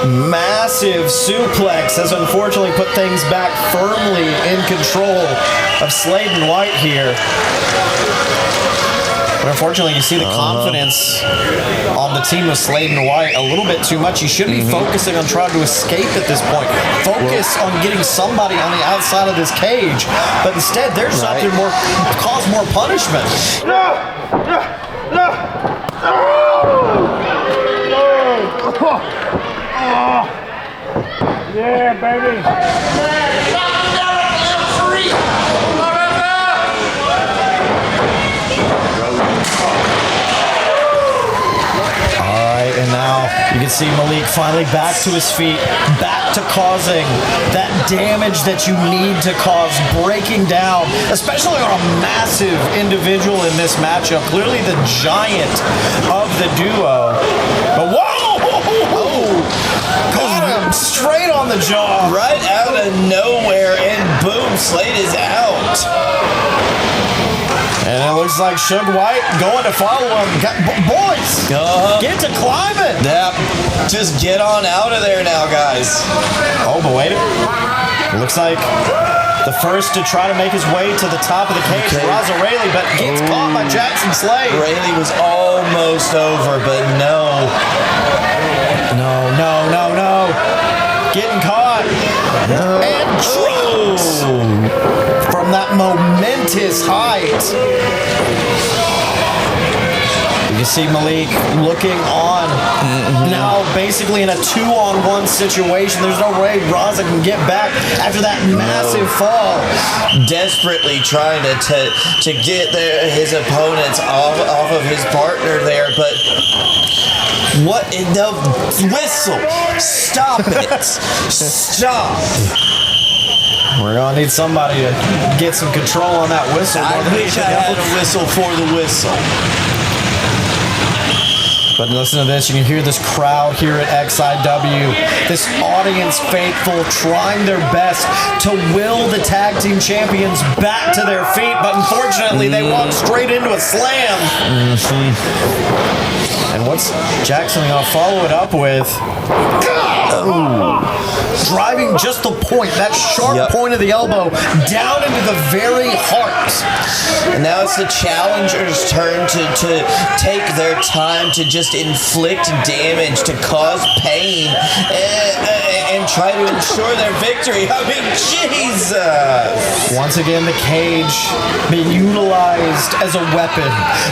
Massive suplex has unfortunately put things back firmly in control of Slade and White here. But unfortunately, you see the confidence on the team of Slade and White a little bit too much. You shouldn't be focusing on trying to escape at this point. Focus on getting somebody on the outside of this cage. But instead, there's something more, cause more punishment. Yeah, baby. And now you can see Malik finally back to his feet, back to causing that damage that you need to cause, breaking down, especially on a massive individual in this matchup. Clearly the giant of the duo. But whoa! Got him straight on the jaw. Right out of nowhere, and boom, Slade is out. And it looks like Suge White going to follow him. Boys, get to climbing. Yep. Just get on out of there now, guys. Oh, but wait. It looks like the first to try to make his way to the top of the cage, Raza Rayleigh, but gets caught by Jackson Slade. Rayleigh was almost over, but no. No. Getting caught. And dropped from that momentous height. You can see Malik looking on. Now basically in a 2-on-1 situation. There's no way Raza can get back after that massive fall. Desperately trying to get his opponents off of his partner there, but what in the whistle? Stop it. Stop. We're going to need somebody to get some control on that whistle. I wish I had a whistle for the whistle. But listen to this, you can hear this crowd here at XIW, this audience faithful trying their best to will the tag team champions back to their feet, but unfortunately they walk straight into a slam. And what's Jackson going to follow it up with? Driving just the point, that sharp point of the elbow down into the very heart. And now it's the challenger's turn to take their time to just inflict damage, to cause pain, and try to ensure their victory. I mean, Jesus! Once again, the cage being utilized as a weapon.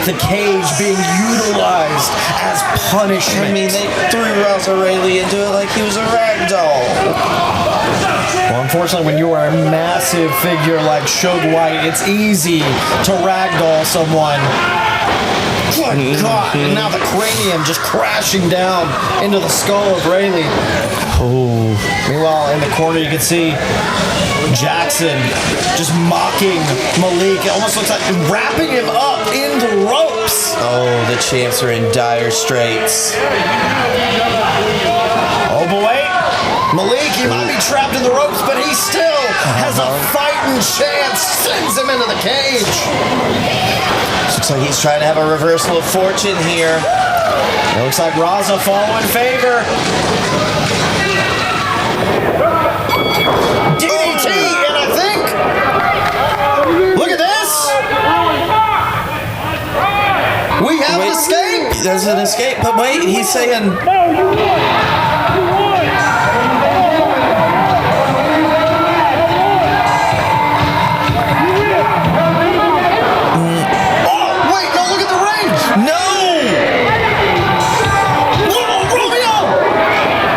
The cage being utilized as punishment. I mean, they threw Raza Rayleigh into it like he was a rag doll. Well, unfortunately, when you are a massive figure like Suge White, it's easy to ragdoll someone. Good God! And now the cranium just crashing down into the skull of Rayleigh. Oh. Meanwhile, in the corner, you can see Jackson just mocking Malik. It almost looks like wrapping him up in the ropes. Oh, the champs are in dire straits. Oh, but wait. Malik, he might be trapped in the ropes, but he still has a fighting chance. Sends him into the cage. Looks like he's trying to have a reversal of fortune here. It looks like Raza following favor. DDT, and I think escape. But wait, he's saying. No, you won! You won! Oh, wait, no, look at the range. No! Whoa, Romeo!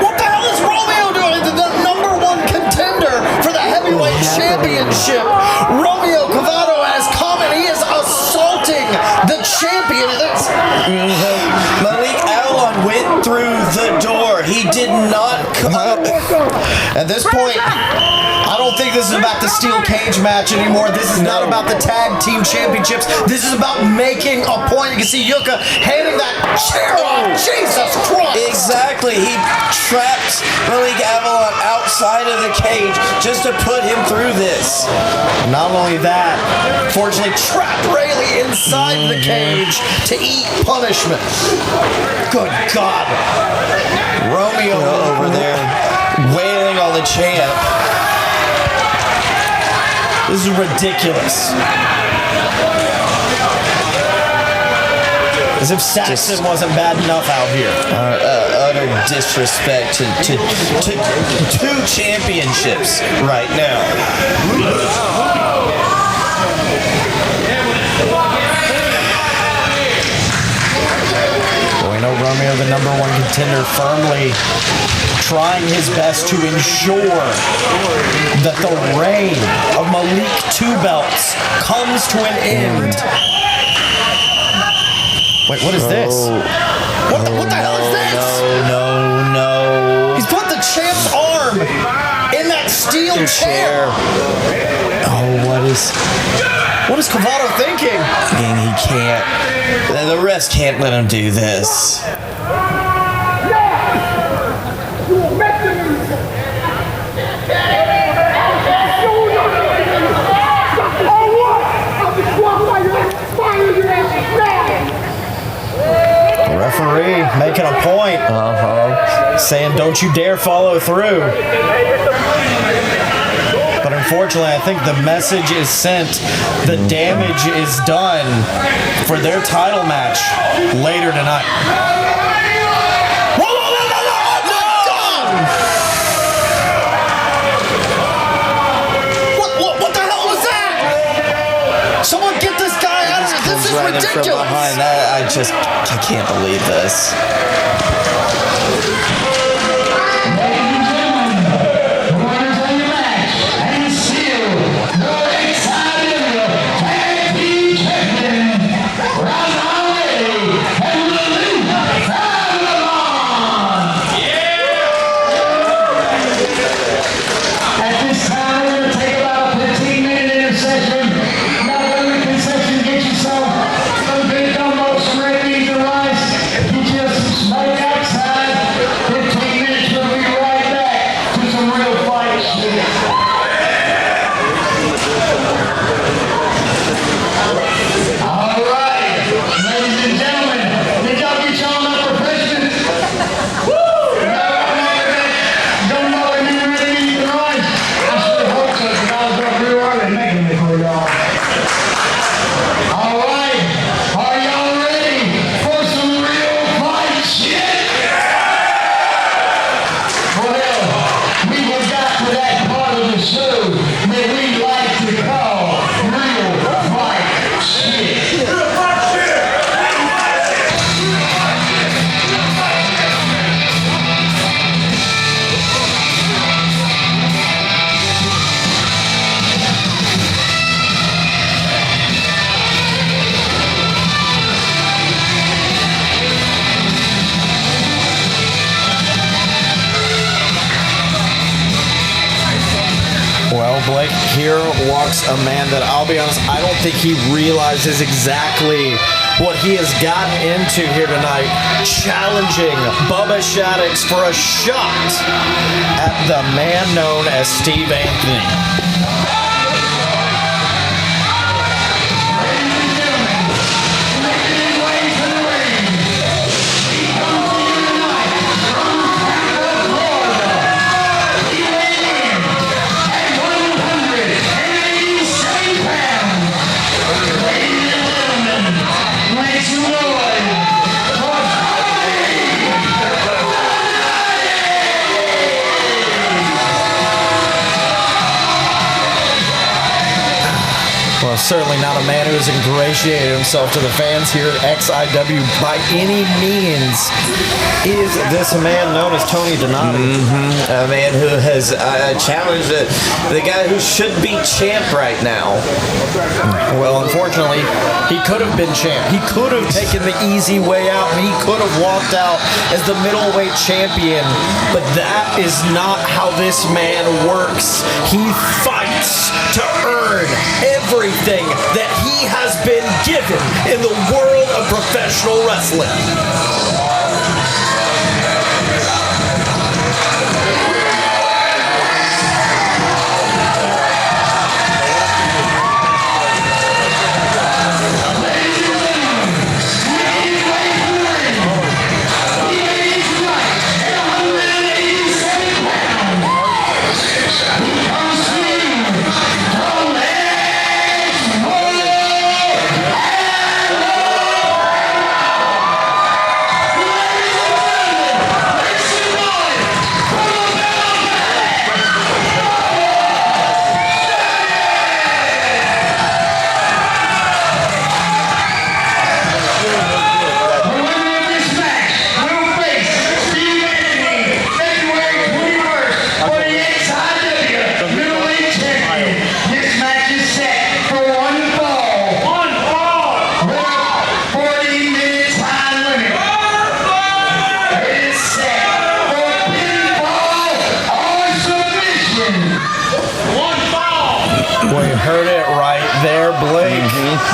What the hell is Romeo doing? The number one contender for the heavyweight championship. Romeo Cavado has come and he is assaulting the champion. Malik Avalon went through the door. He did not come. At this point, I don't think this is about the steel cage match anymore. This is not about the tag team championships. This is about making a point. You can see Yuka handing that chair off. Jesus Christ! Exactly. He trapped Malik Avalon outside of the cage just to put him through this. Not only that, fortunately trapped Rayleigh inside the cage to eat punishment. Good God. Romeo over there wailing on the champ. This is ridiculous. As if Saxon wasn't bad enough out here. Utter disrespect to two championships right now. We know Romeo, the number one contender, firmly trying his best to ensure that the reign of Malik Two Belts comes to an end. Wait, what is this? What the hell is this? No. He's put the champ's arm in that steel chair. Oh, what is Cavado thinking? He can't. The refs can't let him do this. The referee making a point. Saying, don't you dare follow through. But unfortunately, I think the message is sent. The damage is done for their title match later tonight. Whoa, what the hell was that? Someone get this guy out of here. This is Right in from ridiculous. behind that, I can't believe this. Well, Blake, here walks a man that I'll be honest, I don't think he realizes exactly what he has gotten into here tonight, challenging Bubba Shaddix for a shot at the man known as Steve Anthony. Well, certainly not a man who has ingratiated himself to the fans here at XIW by any means. Is this a man known as Tony Donati? A man who has challenged the guy who should be champ right now. Well, unfortunately, he could have been champ. He could have taken the easy way out, and he could have walked out as the middleweight champion. But that is not how this man works. He fights to earn everything that he has been given in the world of professional wrestling.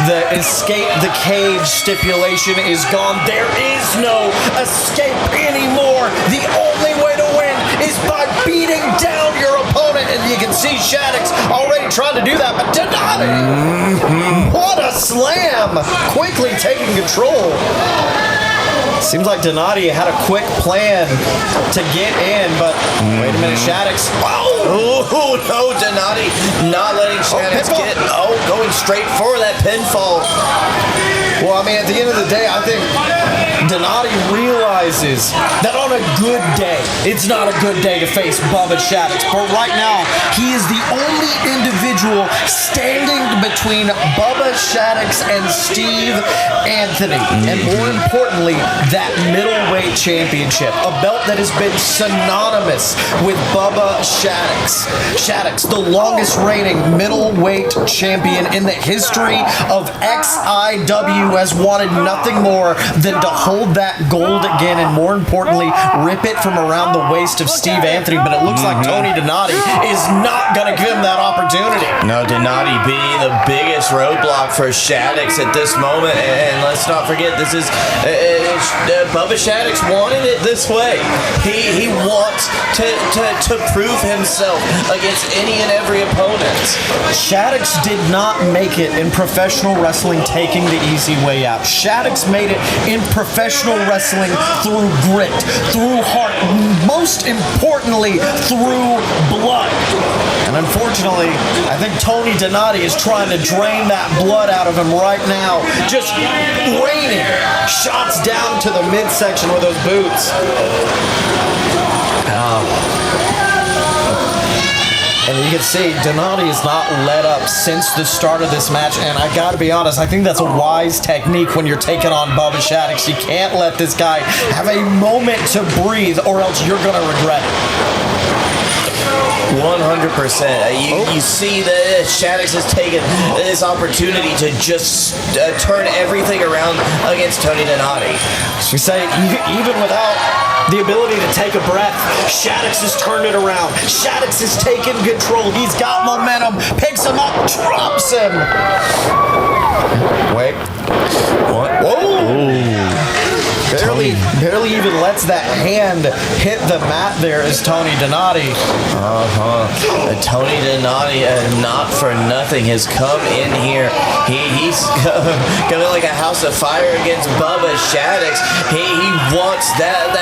The escape the cage stipulation is gone. There is no escape anymore. The only way to win is by beating down your opponent. And you can see Shaddix already trying to do that. But Donati, what a slam! Quickly taking control. Seems like Donati had a quick plan to get in, but wait a minute, Shaddix. Oh, no, Donati not letting Shaddix get, going straight for that pinfall. Well, I mean, at the end of the day, I think Donati realizes that on a good day, it's not a good day to face Bubba Shaddix. But right now, he is the only individual standing between Bubba Shaddix and Steve Anthony. And more importantly, that middleweight championship, a belt that has been synonymous with Bubba Shaddix. Shaddix, the longest reigning middleweight champion in the history of XIW, has wanted nothing more than to hold that gold again, and more importantly, rip it from around the waist of Steve Anthony. But it looks like Tony Donati is not going to give him that opportunity. No, Donati being the biggest roadblock for Shaddix at this moment. And let's not forget, this is Bubba Shaddix wanted it this way. He wants to prove himself against any and every opponent. Shaddix did not make it in professional wrestling taking the easy way out. Shaddix made it in professional wrestling through grit, through heart, most importantly, through blood. And unfortunately, I think Tony Donati is trying to drain that blood out of him right now. Just raining shots down to the midsection with those boots. And you can see Donati has not let up since the start of this match. And I gotta be honest, I think that's a wise technique when you're taking on Bubba Shaddix. You can't let this guy have a moment to breathe, or else you're gonna regret it. 100%. You see that Shaddix has taken this opportunity to just turn everything around against Tony Donati. So we say, even without the ability to take a breath, Shaddix has turned it around. Shaddix has taken control. He's got momentum, picks him up, drops him. Wait. What? Whoa. Barely even lets that hand hit the mat there as Tony Donati. Tony Donati, not for nothing, has come in here. He's coming like a house of fire against Bubba Shaddix. He wants that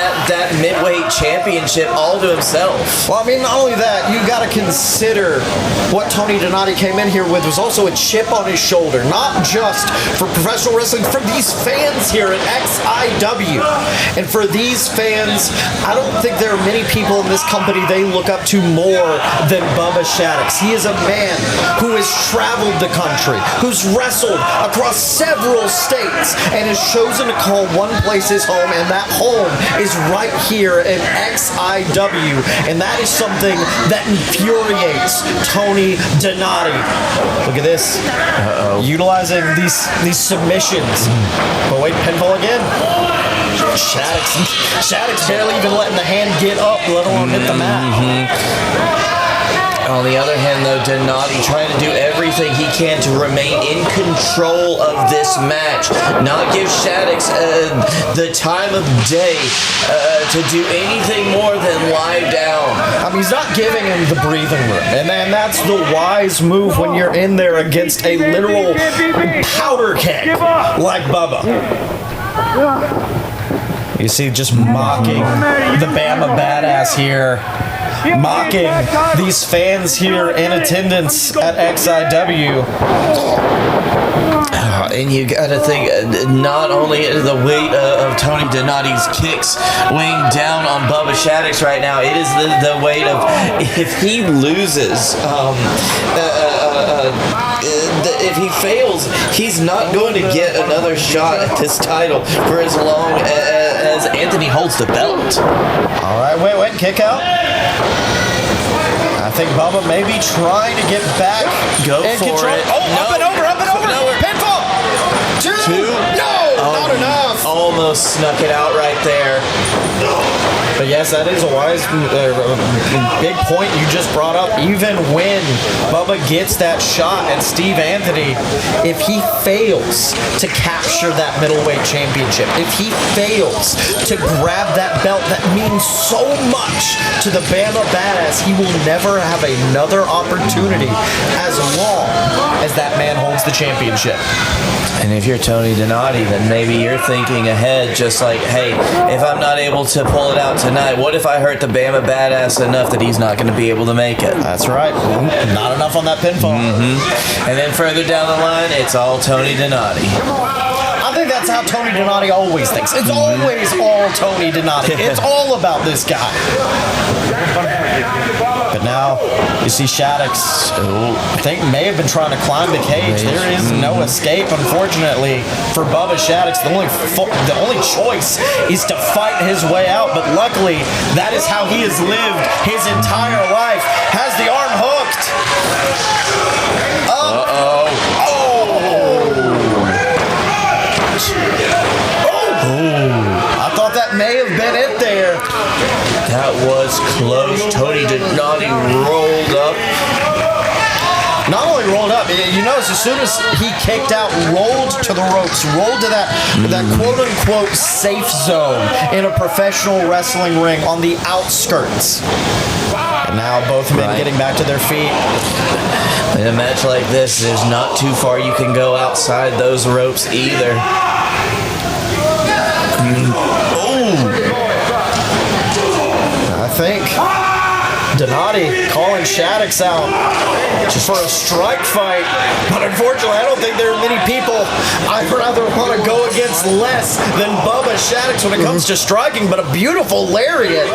midweight championship all to himself. Well, I mean, not only that, you got to consider what Tony Donati came in here with was also a chip on his shoulder, not just for professional wrestling, for these fans here at XIW. XIW. And for these fans, I don't think there are many people in this company they look up to more than Bubba Shaddix. He is a man who has traveled the country, who's wrestled across several states, and has chosen to call one place his home, and that home is right here in XIW. And that is something that infuriates Tony Donati. Look at this. Utilizing these submissions. But wait, pinfall again. Shaddix barely even letting the hand get up, let alone hit the mat. On the other hand, though, Donati trying to do everything he can to remain in control of this match, not give Shaddix the time of day to do anything more than lie down. I mean, he's not giving him the breathing room, and that's the wise move when you're in there against a literal powder keg like Bubba. You see, just mocking the Bama Badass here. Mocking these fans here in attendance at XIW. And you gotta think, not only the weight of Tony Donati's kicks weighing down on Bubba Shaddix right now, it is the weight of, if he loses, if he fails, he's not going to get another shot at this title for as long as Anthony holds the belt. All right, wait, kick out. I think Bubba may be trying to get back. Go for control. it. Oh, no. up and over. No. Pinfall. Two. No, not enough. Almost snuck it out right there. But yes, that is a wise, big point you just brought up. Even when Bubba gets that shot at Steve Anthony, if he fails to capture that middleweight championship, if he fails to grab that belt that means so much to the Bama Badass, he will never have another opportunity as long as that man holds the championship. And if you're Tony Donati, then maybe you're thinking ahead, just like, hey, if I'm not able to pull it out tonight, what if I hurt the Bama Badass enough that he's not going to be able to make it? That's right. Not enough on that pinfall. And then further down the line, it's all Tony Donati. I think that's how Tony Donati always thinks. It's always all Tony Donati. It's all about this guy. But now, you see Shaddix, who I think may have been trying to climb the cage. There is no escape, unfortunately, for Bubba Shaddix. The only choice is to fight his way out. But luckily, that is how he has lived his entire life. Has the arm hooked. I thought that may have been it there. That was close. Tony Donati rolled up. Not only rolled up, you notice as soon as he kicked out, rolled to the ropes, rolled to that quote-unquote safe zone in a professional wrestling ring on the outskirts. And now both men getting back to their feet. In a match like this, there's not too far you can go outside those ropes either. I think Donati calling Shaddix out just for a strike fight. But unfortunately, I don't think there are many people I'd rather want to go against less than Bubba Shaddix when it comes to striking. But a beautiful lariat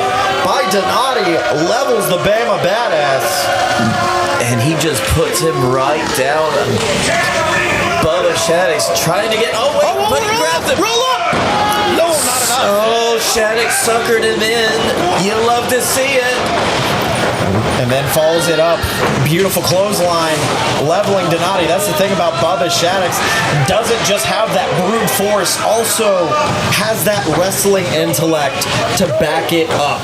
by Donati levels the Bama Badass. And he just puts him right down. Bubba Shaddix trying to get... but he grabs him. Roll up! No, not enough. Oh, Shaddix suckered him in. You love to see it. And then follows it up. Beautiful clothesline, leveling Donati. That's the thing about Bubba Shaddix. Doesn't just have that brute force, also has that wrestling intellect to back it up.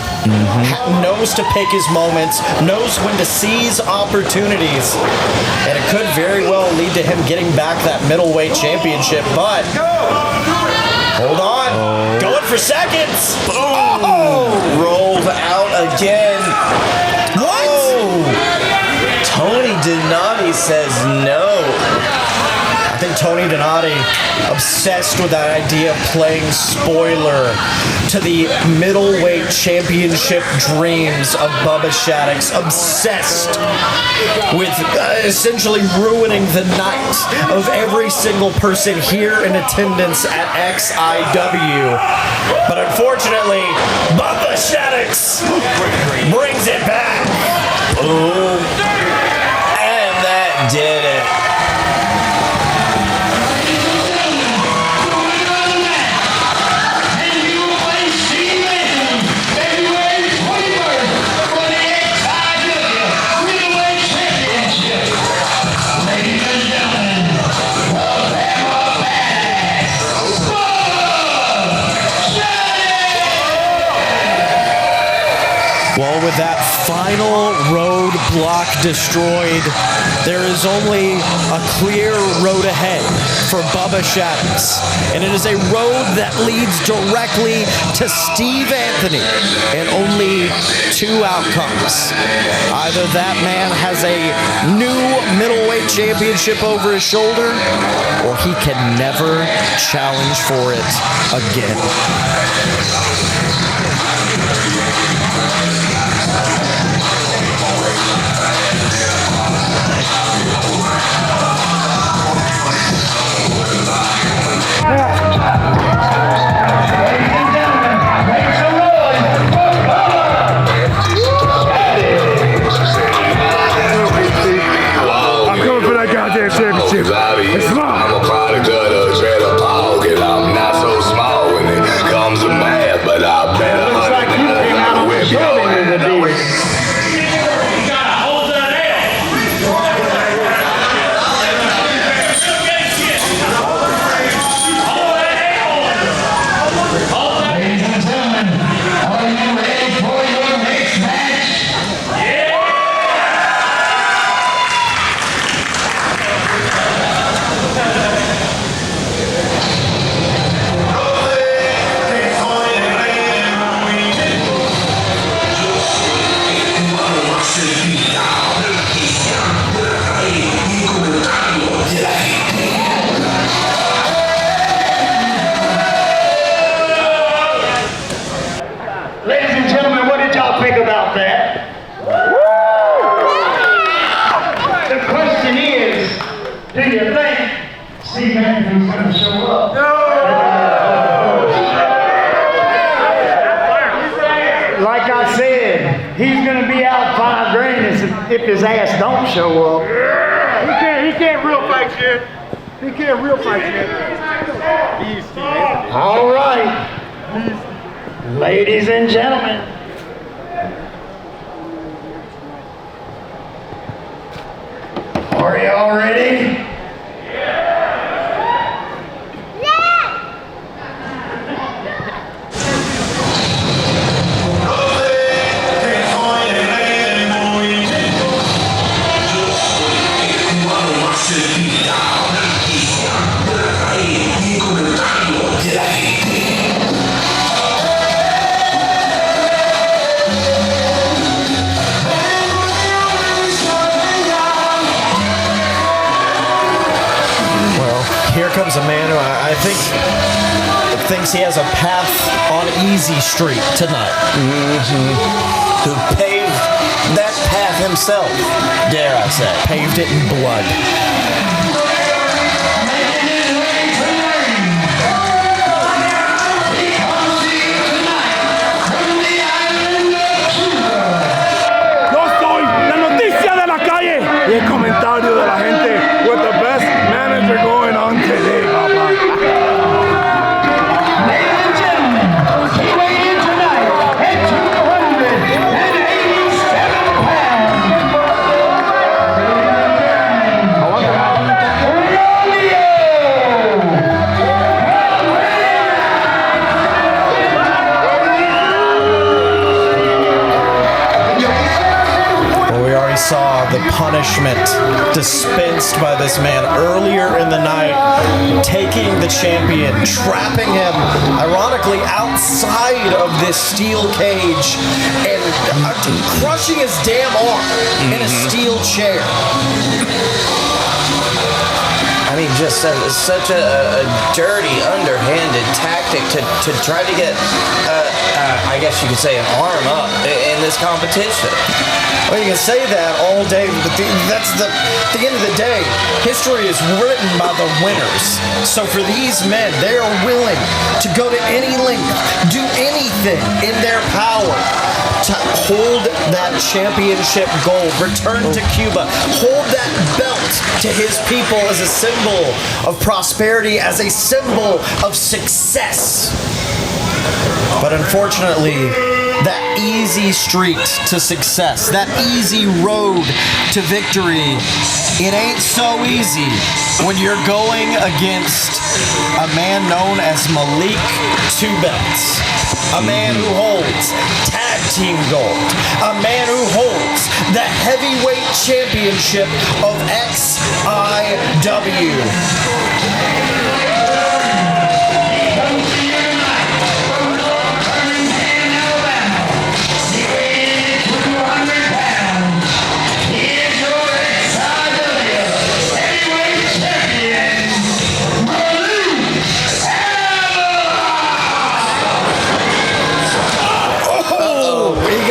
Knows to pick his moments, knows when to seize opportunities. And it could very well lead to him getting back that middleweight championship, but hold on. Going for seconds. Rolled out again. What? Tony Donati says no. I think and Tony Donati obsessed with that idea of playing spoiler to the middleweight championship dreams of Bubba Shattuck's. Obsessed with essentially ruining the night of every single person here in attendance at XIW. But unfortunately, Bubba Shattuck's brings it back. Boom. And that did it. Well, with that final roadblock destroyed, there is only a clear road ahead for Bubba Shattuck's. And it is a road that leads directly to Steve Anthony and only two outcomes. Either that man has a new middleweight championship over his shoulder, or he can never challenge for it again. I'm a product of the trailer park, and I'm not so small when it comes to math, but I bet $100 whip your ass. Ladies and gentlemen, what did y'all think about that? The question is, do you think Steve Anthony's going to show up? Like I said, he's going to be out $5,000 if his ass don't show up. He can't real fight shit. He can't real fight shit. He's Steve Anthony. All right. Ladies and gentlemen, are y'all ready? Here comes a man who I think thinks he has a path on Easy Street tonight. Who paved that path himself, dare I say. Paved it in blood. Yo soy la noticia de la calle y el comentario de la gente with the best manager going on today, papá. Ladies and gentlemen, he weighed in tonight at 287 pounds. Well, we already saw the punishment dispensed by this man earlier in the night, taking the champion, trapping him, ironically, outside of this steel cage and crushing his damn arm in a steel chair. And mean, just such a dirty, underhanded tactic to try to get, I guess you could say, an arm up in this competition. Well, you can say that all day, but that's at the end of the day, history is written by the winners. So for these men, they are willing to go to any length, do anything in their power to hold that championship gold, return to Cuba, hold that belt to his people as a symbol of prosperity, as a symbol of success. But unfortunately, that easy street to success, that easy road to victory, it ain't so easy when you're going against a man known as Malik Two Belts, a man who holds tag team gold, a man who holds the heavyweight championship of XIW.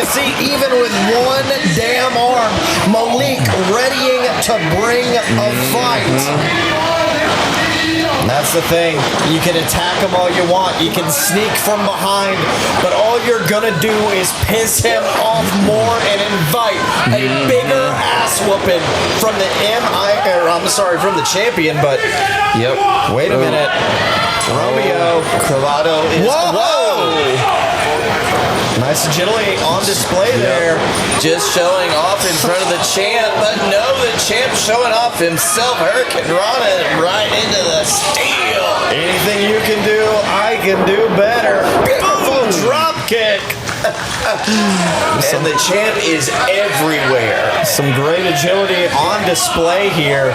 See, even with one damn arm, Malik readying to bring a fight. That's the thing. You can attack him all you want. You can sneak from behind, but all you're gonna do is piss him off more and invite a bigger ass whooping from the from the champion. But wait a minute, Romeo Cravado is. Whoa! Nice agility on display there. Just showing off in front of the champ, but no, the champ showing off himself. Hurricane Rana right into the steel. Anything you can do, I can do better. Beautiful drop kick. And the champ is everywhere. Some great agility on display here.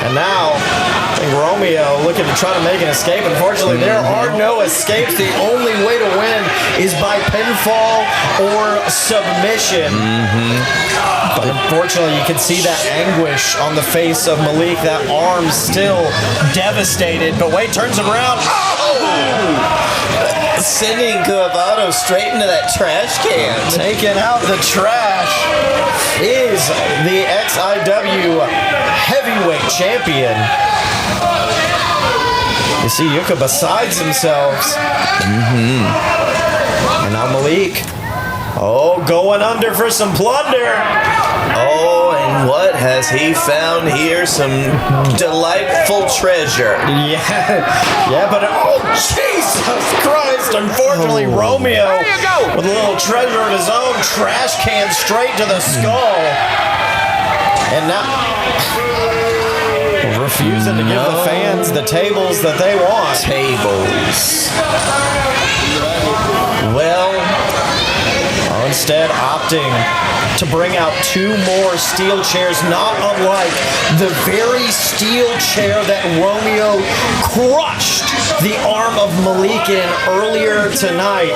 And now, I think Romeo looking to try to make an escape. Unfortunately, there are no escapes. The only way to win is by pinfall or submission. But unfortunately, you can see that anguish on the face of Malik. That arm still devastated. But wait, turns him around. Sending Cravado straight into that trash can. Taking out the trash is the XIW heavyweight champion. You see Yuka besides themselves. And now Malik. Oh, going under for some plunder. Oh, and what has he found here? Some delightful treasure. Yeah, but oh, Jesus Christ! Unfortunately, Romeo with a little treasure of his own, trash can straight to the skull, and now refusing to give the fans the tables that they want. Tables. Well, instead opting to bring out two more steel chairs, not unlike the very steel chair that Romeo crushed the arm of Malik in earlier tonight.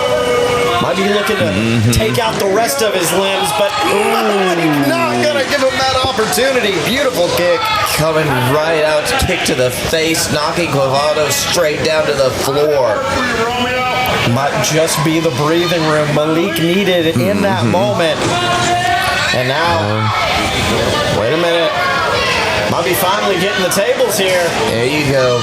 Might be looking to take out the rest of his limbs, but not gonna give him that opportunity. Beautiful kick. Coming right out, kick to the face, knocking Cravado straight down to the floor. Might just be the breathing room Malik needed in that moment. And now, wait a minute. Might be finally getting the tables here. There you go.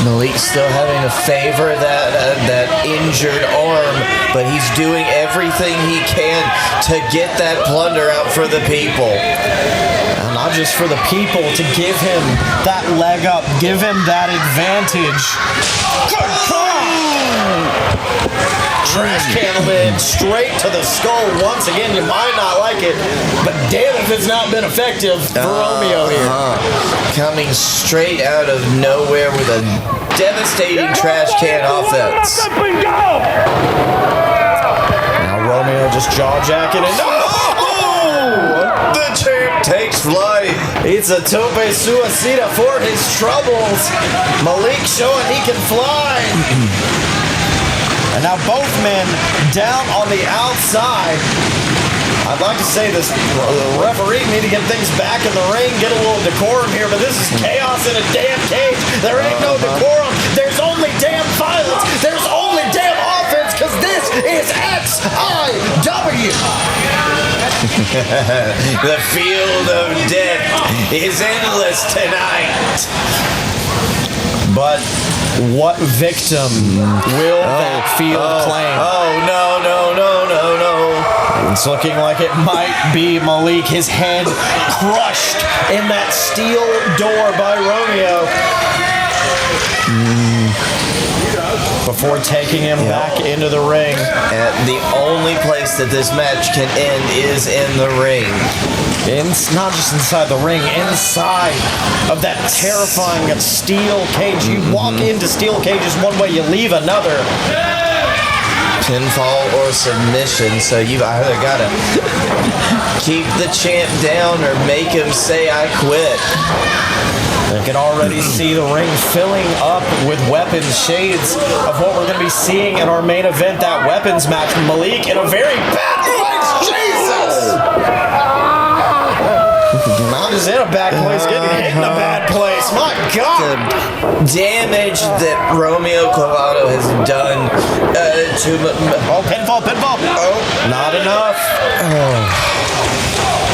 Malik's still having to favor that injured arm, but he's doing everything he can to get that plunder out for the people. And not just for the people, to give him that leg up, give him that advantage. Trash can lid straight to the skull once again. You might not like it, but damn if it's not been effective for Romeo here. Coming straight out of nowhere with a devastating trash can offense. Now Romeo just jaw-jacking and the champ takes flight. It's a tope suicida for his troubles. Malik showing he can fly. And now both men down on the outside. I'd like to say this referee need to get things back in the ring, get a little decorum here, but this is chaos in a damn cage. There ain't no decorum. There's only damn violence. There's only damn offense, because this is XIW. The field of death is endless tonight. But what victim will that field claim? No. It's looking like it might be Malik. His head crushed in that steel door by Romeo. Before taking him back into the ring. And the only place that this match can end is in the ring. Not just inside the ring, inside of that terrifying steel cage. You walk into steel cages one way, you leave another. Pinfall or submission, so you've either gotta keep the champ down or make him say I quit. I can already see the ring filling up with weapons, shades of what we're going to be seeing in our main event, that weapons match. Malik in a very bad place. Jesus! Not just in a bad place, getting hit in a bad place. My God! The damage that Romeo Clavado has done to... Oh, pinfall! Oh, not enough.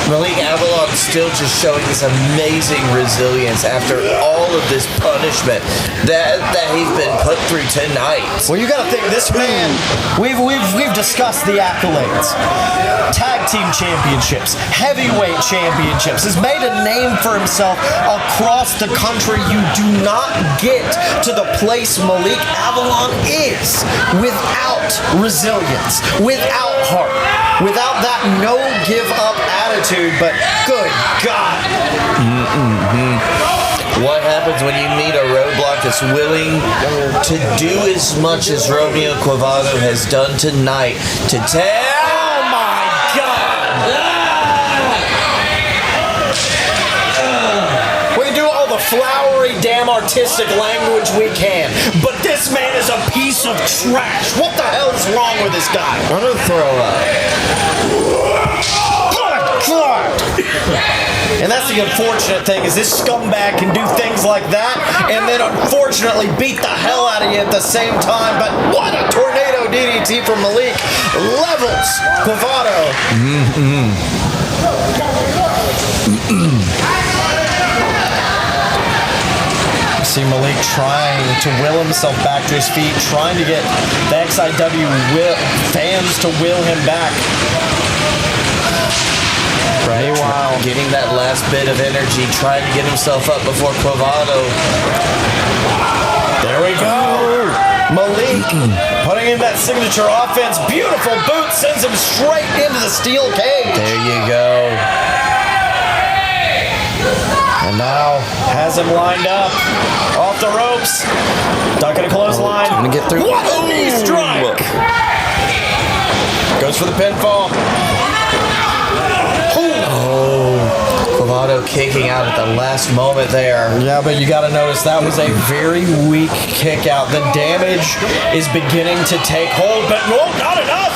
Malik Avalon still just showing this amazing resilience after all of this punishment that he's been put through tonight. Well, you got to think, this man. We've discussed the accolades, tag team championships, heavyweight championships. Has made a name for himself across the country. You do not get to the place Malik Avalon is without resilience, without heart, without that no give up attitude. But good God. What happens when you meet a roadblock that's willing to do as much as Romeo Clavado has done tonight to tell? Oh my God! We do all the flowery, damn artistic language we can, but this man is a piece of trash. What the hell is wrong with this guy? I'm gonna throw up. And that's the unfortunate thing, is this scumbag can do things like that and then unfortunately beat the hell out of you at the same time. But what a tornado DDT from Malik. Levels Clavado. See Malik trying to will himself back to his feet, trying to get the XIW fans to will him back. Right, wow. Getting that last bit of energy, trying to get himself up before Clavado. There we go. Malik putting in that signature offense. Beautiful boot sends him straight into the steel cage. There you go. And now has him lined up. Off the ropes. Ducking a clothesline. Trying to get through. What a knee strike. Goes for the pinfall. Clavado kicking out at the last moment there. Yeah, but you got to notice that was a very weak kick out. The damage is beginning to take hold, but no, not enough.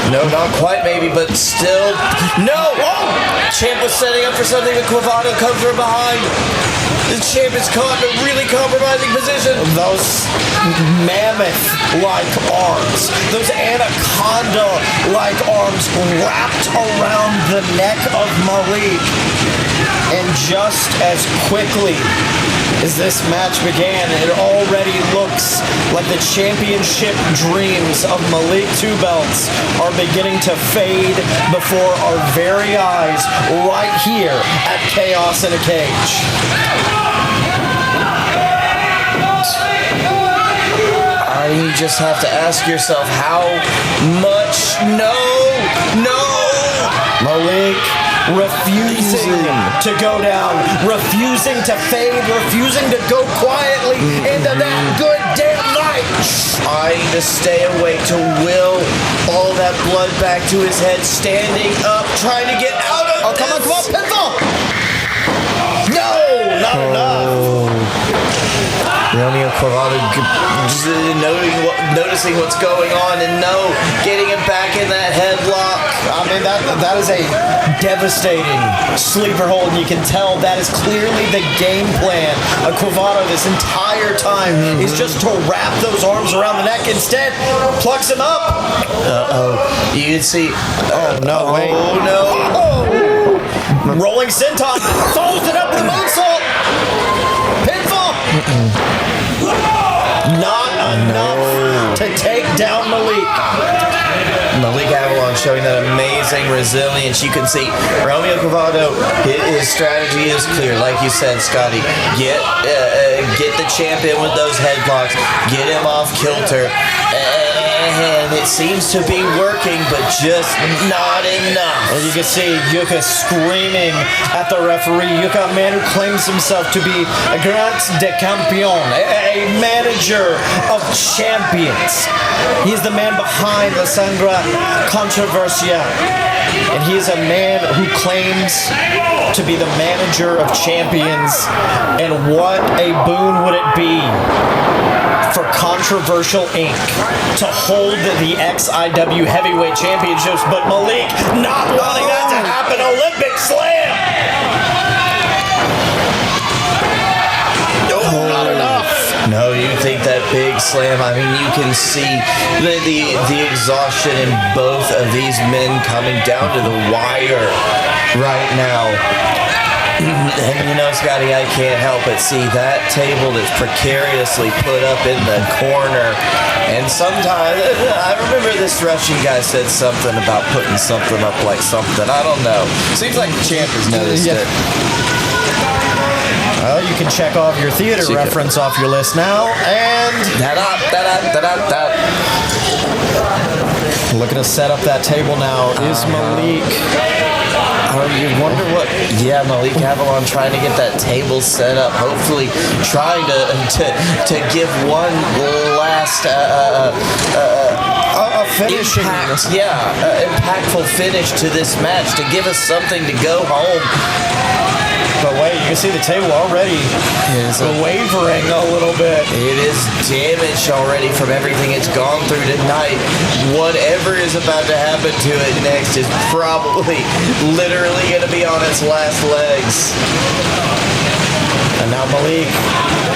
No, not quite maybe, but still. No! Oh! Champ was setting up for something, but Clavado comes from behind. The champ is caught in a really compromising position. Those mammoth-like arms, those anaconda-like arms wrapped around the neck of Malik. And just as quickly as this match began, it already looks like the championship dreams of Malik Two Belts are beginning to fade before our very eyes right here at Chaos in a Cage. You just have to ask yourself how much. No! Malik refusing to go down, refusing to fade, refusing to go quietly into that good damn night. Trying to stay awake, to will all that blood back to his head, standing up, trying to get out of come on, pinfall! No, not enough. Romeo Clavado noticing what's going on, and getting him back in that headlock. I mean, that is a devastating sleeper hold, and you can tell that is clearly the game plan of Quavado this entire time, is just to wrap those arms around the neck. Instead, plucks him up. You can see. Oh, no, wait. Oh, no. Oh. Rolling senton, follows it up with a moonsault. Pinfall. Not enough to take down Malik. Malik Avalon showing that amazing resilience. You can see Romeo Quavado, his strategy is clear. Like you said, Scotty, get the champion with those headlocks, get him off kilter, and it seems to be working, but just not enough. As you can see, Yuka screaming at the referee. Yuka, a man who claims himself to be a Grand de Campion, a manager of champions. He's the man behind La Sangra Controversia. And he is a man who claims to be the manager of champions. And what a boon would it be for Controversial Inc. to hold the XIW Heavyweight Championships, but Malik not wanting that to happen. Olympic Slam! Oh, not enough. No, you think that big slam. I mean, you can see the exhaustion in both of these men coming down to the wire right now. And you know, Scotty, I can't help but see that table that's precariously put up in the corner. And sometimes, I remember this Russian guy said something about putting something up like something. I don't know. Seems like the champ has noticed it. Well, you can check off your theater reference off your list now. And looking to set up that table now is Malik. Oh, you wonder what? Yeah, Malik Avalon trying to get that table set up. Hopefully, trying to give one last finishing. Impactful finish to this match to give us something to go home. But wait, you can see the table already wavering a little bit. It is damaged already from everything it's gone through tonight. Whatever is about to happen to it next is probably literally going to be on its last legs. And now Malik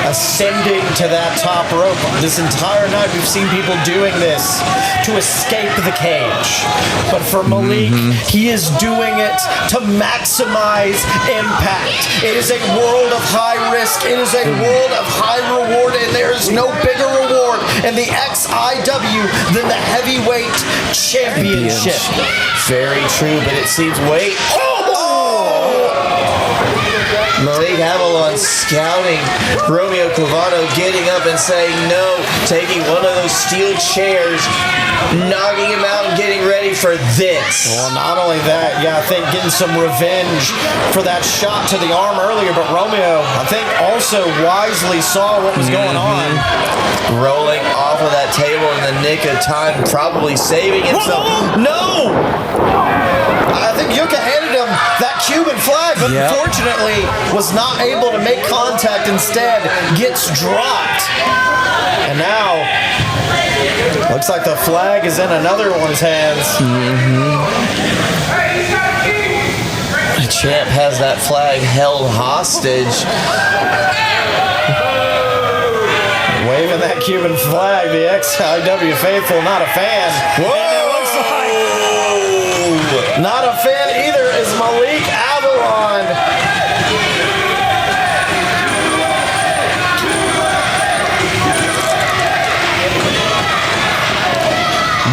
ascending to that top rope. This entire night we've seen people doing this to escape the cage. But for Malik, he is doing it to maximize impact. It is a world of high risk. It is a world of high reward, and there is no bigger reward in the XIW than the heavyweight championship. Very true, but it seems Malik Avalon scouting Romeo Quavado, getting up and saying no, taking one of those steel chairs, knocking him out and getting ready for this. Well, not only that, I think getting some revenge for that shot to the arm earlier, but Romeo, I think, also wisely saw what was going on. Rolling off of that table in the nick of time, probably saving himself. No! I think Yuka handed him that Cuban flag, but unfortunately was not able to make contact. Instead, gets dropped. And now, looks like the flag is in another one's hands. The champ has that flag held hostage. Waving that Cuban flag, the XIW faithful not a fan. Whoa! And it looks like not a fan either is Malik Avalon.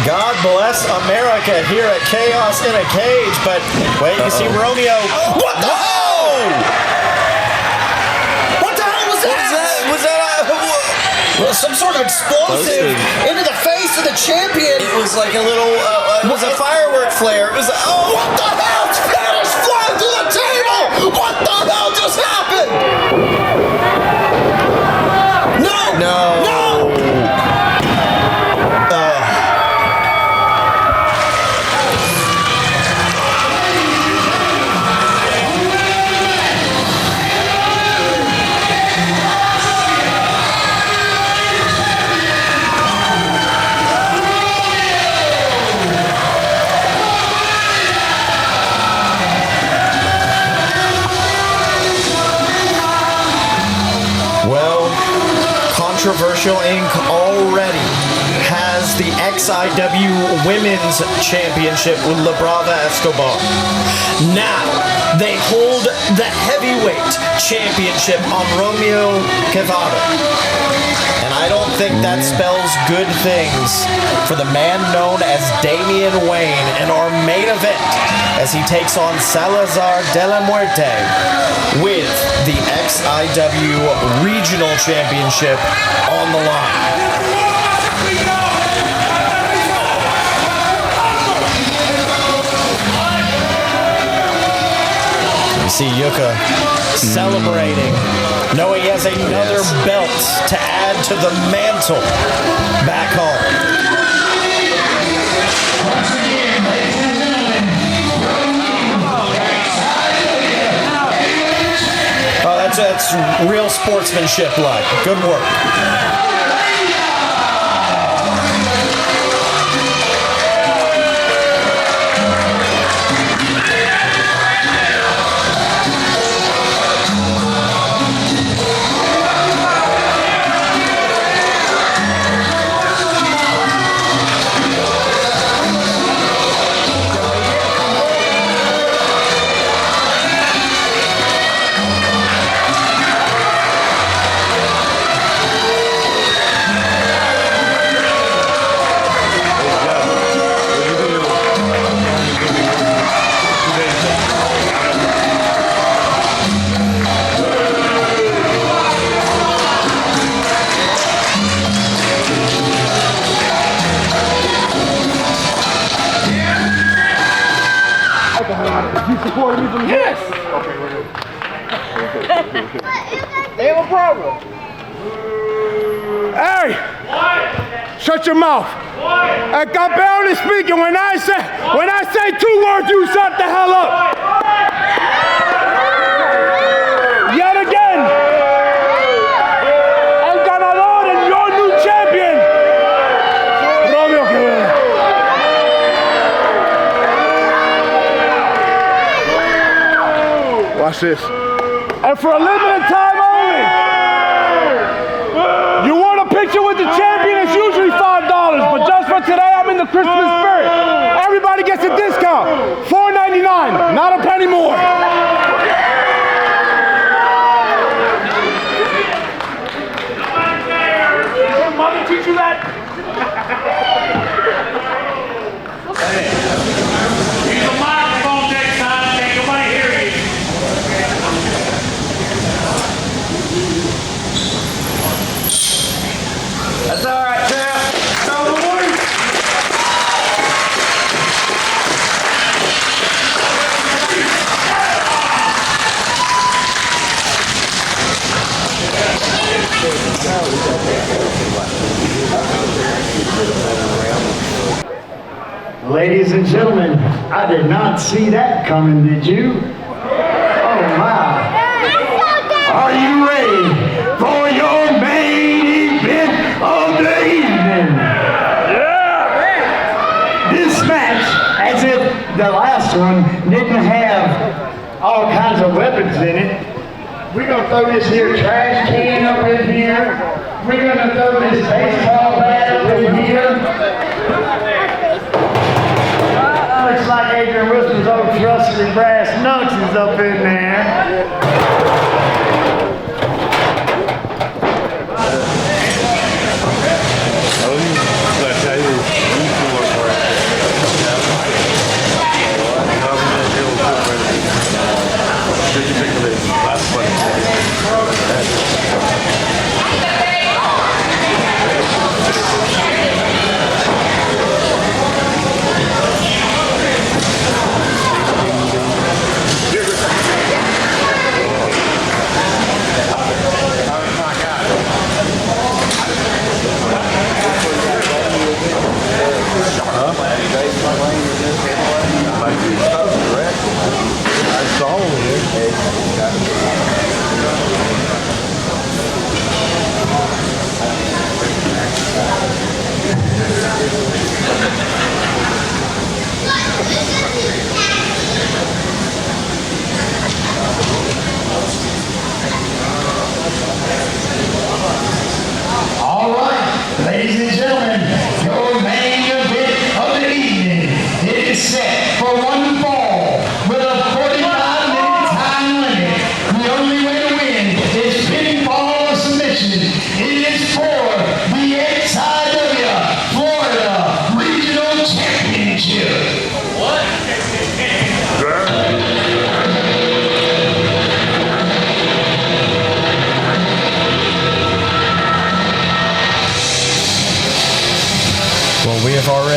God bless America here at Chaos in a Cage, but wait, you see Romeo. What the hell? What the hell was that? Was that some sort of explosive into the face of the champion. It was like a little, it was a firework flare. It was like, oh, what the hell? Spanish flying through the table! What the hell just happened? No! Controversial Inc. already has the XIW Women's Championship with La Brava Escobar. Now, they hold the heavyweight championship on Romeo Guevara. And I don't think that spells good things for the man known as Damian Wayne in our main event as he takes on Salazar de la Muerte with the XIW Regional Championship on the line. See Yuka celebrating, knowing he has another belt to add to the mantle back home. Oh, that's real sportsmanship like. Good work. You supported me from the Yes! Ain't no problem. Hey! Shut your mouth. I got barely speaking. When I say 2 words, you shut the hell up. Yet again. El ganador and your new champion, Romeo Guevara. Watch this. And for a limited time only, you want a picture with the champion, it's usually $5, but just for today, I'm in the Christmas spirit. Everybody gets a discount. $4.99, not a penny more. Did your mother teach you that? Use a microphone next time, ain't nobody hear you. That's all right, champ. Tell the morning. Ladies and gentlemen, I did not see that coming, did you? Oh my. Are you ready for your main event of the evening? Yeah! This match, as if the last one didn't have all kinds of weapons in it, we're gonna throw this here trash can up in here. We're gonna throw this baseball bat up in here. Looks like Adrian Wilson's old trusted brass knucks is up in there.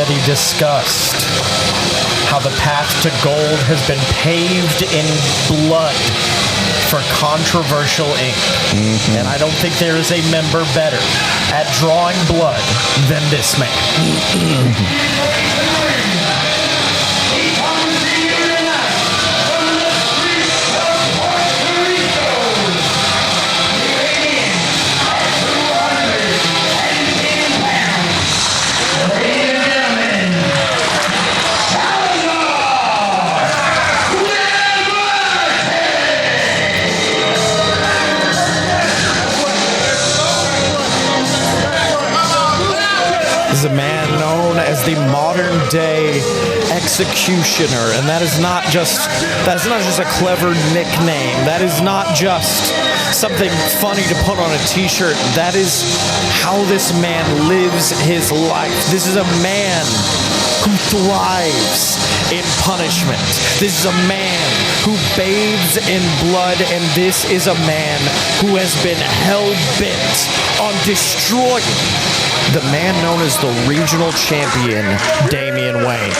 already discussed how the path to gold has been paved in blood for controversial ink. And I don't think there is a member better at drawing blood than this man. A man known as the modern day executioner, and that is not just a clever nickname. That is not just something funny to put on a t-shirt. That is how this man lives his life. This is a man who thrives in punishment. This is a man who bathes in blood, and this is a man who has been hell-bent on destroying the man known as the regional champion, Damian Wayne.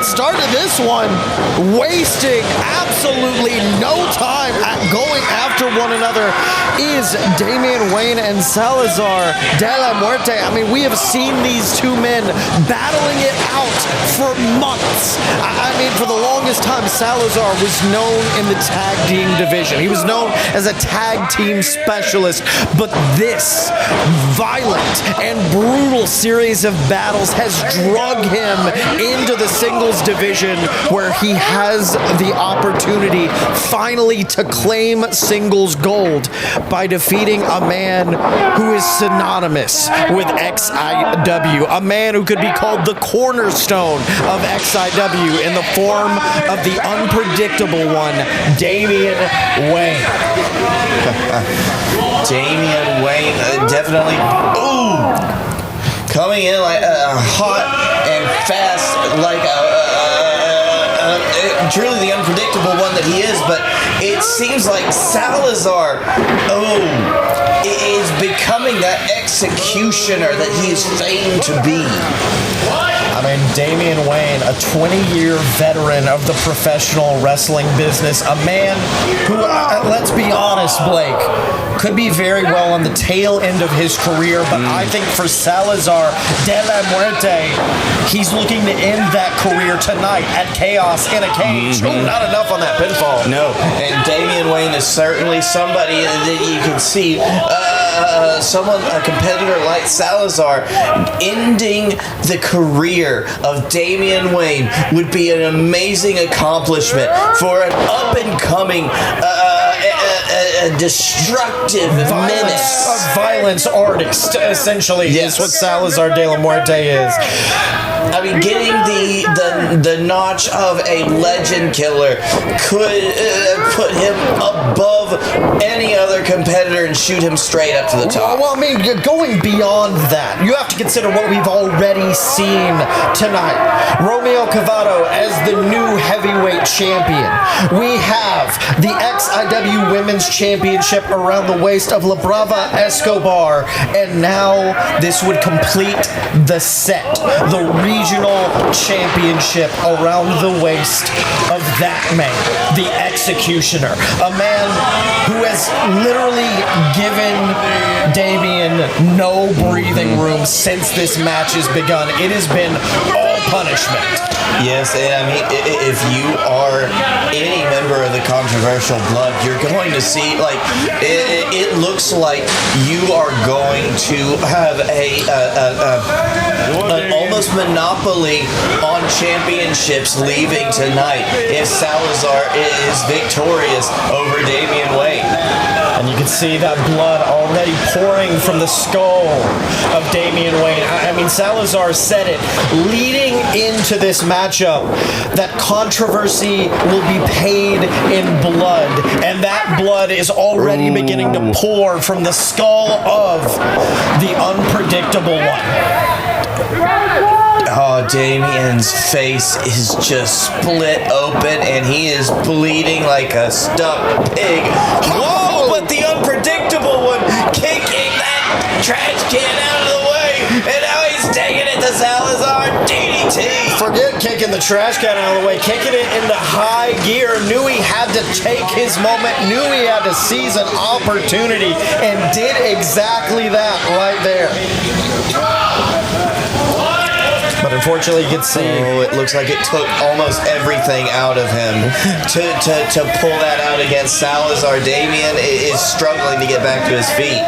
Start to this one, wasting absolutely no time at going after one another, is Damian Wayne and Salazar de la Muerte. I mean, we have seen these two men battling it out for months. I mean, for the longest time, Salazar was known in the tag team division. He was known as a tag team specialist, but this violent and brutal series of battles has drug him into the singles division, where he has the opportunity finally to claim singles gold by defeating a man who is synonymous with XIW, a man who could be called the cornerstone of XIW in the form of the unpredictable one, Damian Wayne. Damian Wayne, definitely. Ooh! Coming in like hot and fast, like truly the unpredictable one that he is, but it seems like Salazar, is becoming that executioner that he is famed to be. I mean, Damian Wayne, a 20-year veteran of the professional wrestling business, a man who, let's be honest, Blake, could be very well on the tail end of his career, but I think for Salazar de la Muerte, he's looking to end that career tonight at Chaos in a cage. Not enough on that pinfall. No, and Damian Wayne is certainly somebody that you can see, a competitor like Salazar, ending the career of Damian Wayne would be an amazing accomplishment for an up-and-coming destructive menace. A violence artist, essentially, is what Salazar de la Muerte is. I mean, getting the notch of a legend killer could put him above any other competitor and shoot him straight up to the top. Well, I mean, going beyond that, you have to consider what we've already seen tonight. Romeo Cavado as the new heavyweight champion. We have the XIW Women's Championship around the waist of La Brava Escobar, and now this would complete the set. The regional championship around the waist of that man, the Executioner, a man who has literally given Damian no breathing room since this match has begun. It has been all punishment. Yes, and I mean, if you are any member of the Controversial Blood, you're going to see, like, it looks like you are going to have an almost monopoly on championships leaving tonight if Salazar is victorious over Damian Wayne. And you can see that blood already pouring from the skull of Damian Wayne. I mean, Salazar said it leading into this matchup that controversy will be paid in blood. And that blood is already beginning to pour from the skull of the unpredictable one. Oh, Damian's face is just split open and he is bleeding like a stuck pig. Whoa, but the unpredictable one kicking that trash can out of the way, and now he's taking it to Salazar. DDT. Forget kicking the trash can out of the way, kicking it into high gear. Knew he had to take his moment, knew he had to seize an opportunity, and did exactly that right there. But unfortunately, you can see it looks like it took almost everything out of him to pull that out against Salazar. Damian is struggling to get back to his feet.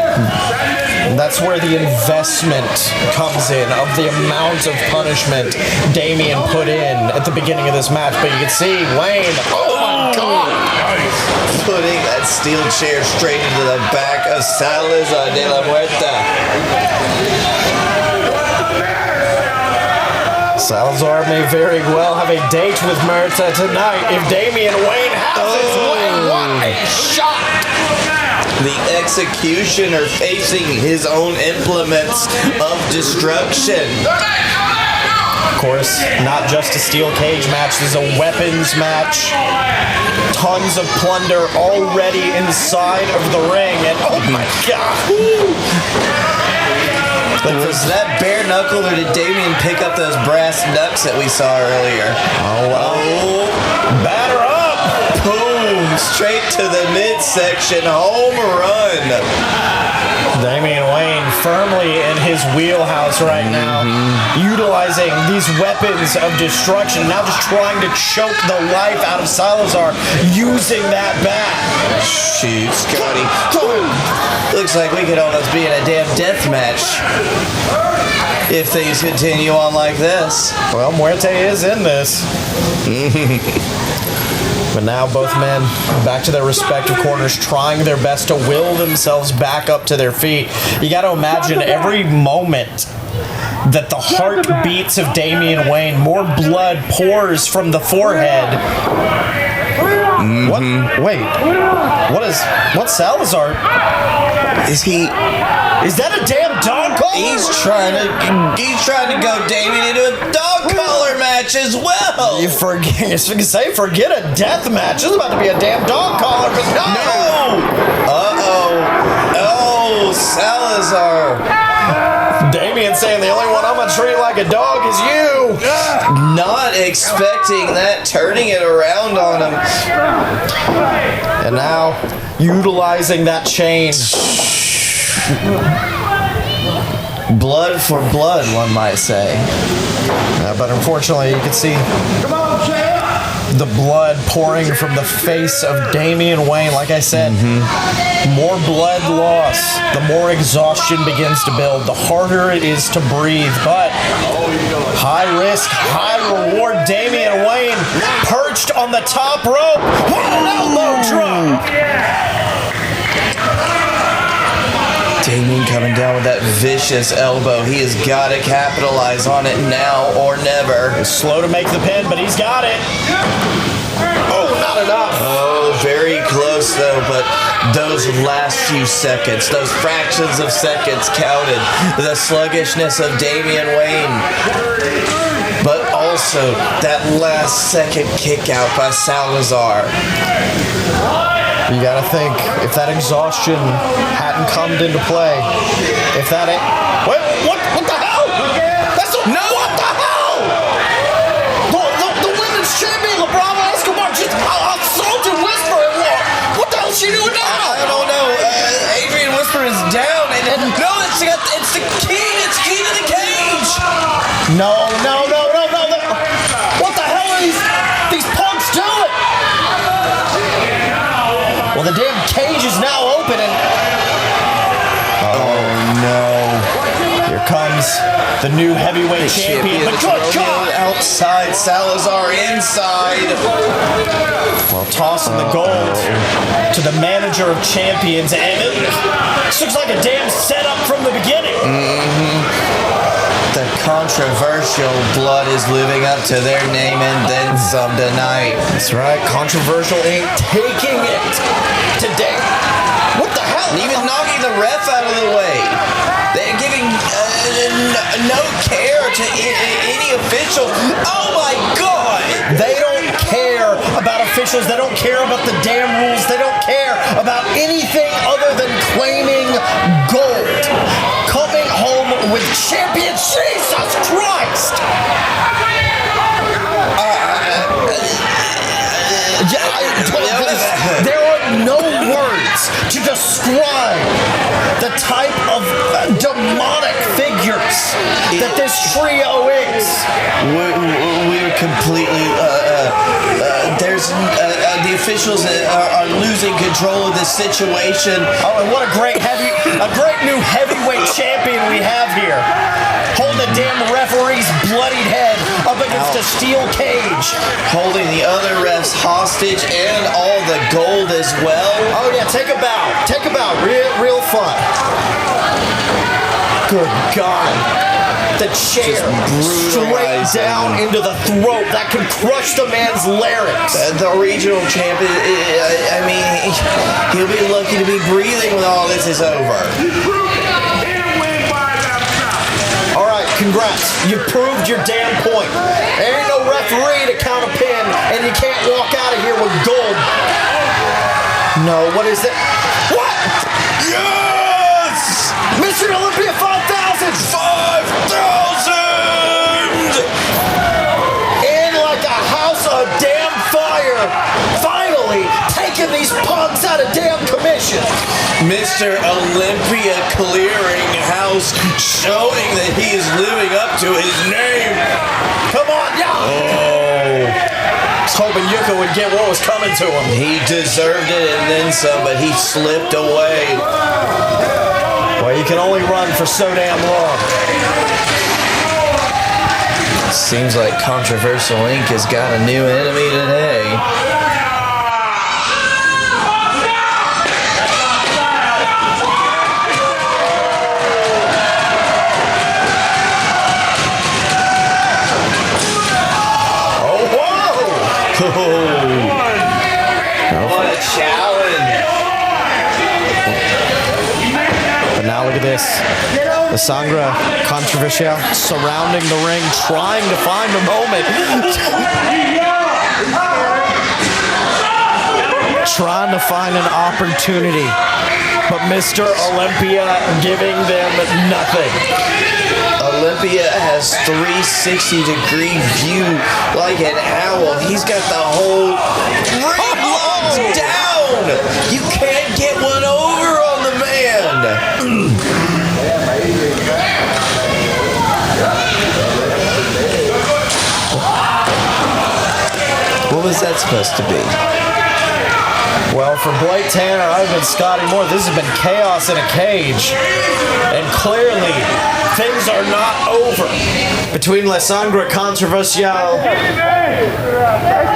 And that's where the investment comes in, of the amount of punishment Damian put in at the beginning of this match. But you can see Wayne, oh my God, putting that steel chair straight into the back of Salazar de la Muerta. Salazar may very well have a date with Muerta tonight if Damian Wayne has his way. What a shot! The Executioner facing his own implements of destruction. Of course, not just a steel cage match, this is a weapons match. Tons of plunder already inside of the ring, and oh my God! Was that bare knuckle, or did Damian pick up those brass knucks that we saw earlier? Oh, batter up! Boom! Straight to the midsection, home run. Damian Wayne firmly in his wheelhouse right now, utilizing these weapons of destruction, now just trying to choke the life out of Salazar using that bat. Shoot, Scotty. Looks like we could almost be in a damn death match if things continue on like this. Well, Muerte is in this. But now both men back to their respective corners, trying their best to will themselves back up to their feet. You got to imagine every moment that the heartbeats of Damian Wayne, more blood pours from the forehead. What? Wait. What's Salazar? Is that a damn dog collar? He's trying to go Damian into a dog collar match as well. Forget a death match. This is about to be a damn dog collar. No. Oh, Salazar. Damian saying the only one I'm gonna treat like a dog is you. Not expecting that, turning it around on him. And now utilizing that chain. Blood for blood, one might say. But unfortunately, you can see the blood pouring from the face of Damian Wayne. Like I said, more blood loss, the more exhaustion begins to build, the harder it is to breathe. But high risk, high reward. Damian Wayne perched on the top rope. What an elbow drop! Damian coming down with that vicious elbow. He has got to capitalize on it now or never. He's slow to make the pin, but he's got it. Oh, not enough. Oh, very close though, but those last few seconds, those fractions of seconds counted. The sluggishness of Damian Wayne. But also that last second kick out by Salazar. You gotta think, if that exhaustion hadn't come into play, if that ain't... Wait, what the hell? What the hell? The women's champion, LeBron Escobar, the damn cage is now open and... Oh no. Here comes the new heavyweight champion. But good God! Outside, Salazar inside. Well, tossing the gold to the manager of champions. And this looks like a damn setup from the beginning. The controversial blood is living up to their name and then some tonight. That's right. Controversial Inc. taking it today. What the hell? Even knocking the ref out of the way. They're giving no care to any official. Oh my God! They don't care about officials. They don't care about the damn rules. They don't care about anything other than claiming gold. Coming home with champion. Jesus Christ! There are no words to describe the type of demonic figures that this trio is. We're completely. The officials are losing control of this situation. Oh, and what a great new heavyweight champion we have here. Holding the damn referee's bloodied head up against a steel cage. Holding the other refs hostage and all the gold as well. Oh yeah, take a bow. Take a bow. Real fun. Good God. The chair straight down into the throat that can crush the man's larynx. The regional champion, I mean, he'll be lucky to be breathing when all this is over. All right, congrats. You proved your damn point. There ain't no referee to count a pin, and you can't walk out of here with gold. No, what is that? What? Yes! Mr. Olympia 5,000! 5,000! In like a house of damn fire. Finally taking these punks out of damn commission. Mr. Olympia clearing house, showing that he is living up to his name. Come on, yeah. Oh. I was hoping Yuka would get what was coming to him. He deserved it and then some, but he slipped away. Well, you can only run for so damn long. Seems like Controversial Inc. has got a new enemy today. What a challenge! But now look at this. The Sangra Controversial surrounding the ring, trying to find a moment. Trying to find an opportunity. But Mr. Olympia giving them nothing. Olympia has 360-degree view like an owl. He's got the whole ring locked down. You can't get one over on the man. What was that supposed to be? Well, for Blake Tanner, I've been Scotty Moore. This has been chaos in a cage. And clearly, things are not over between La Sangre Controversial,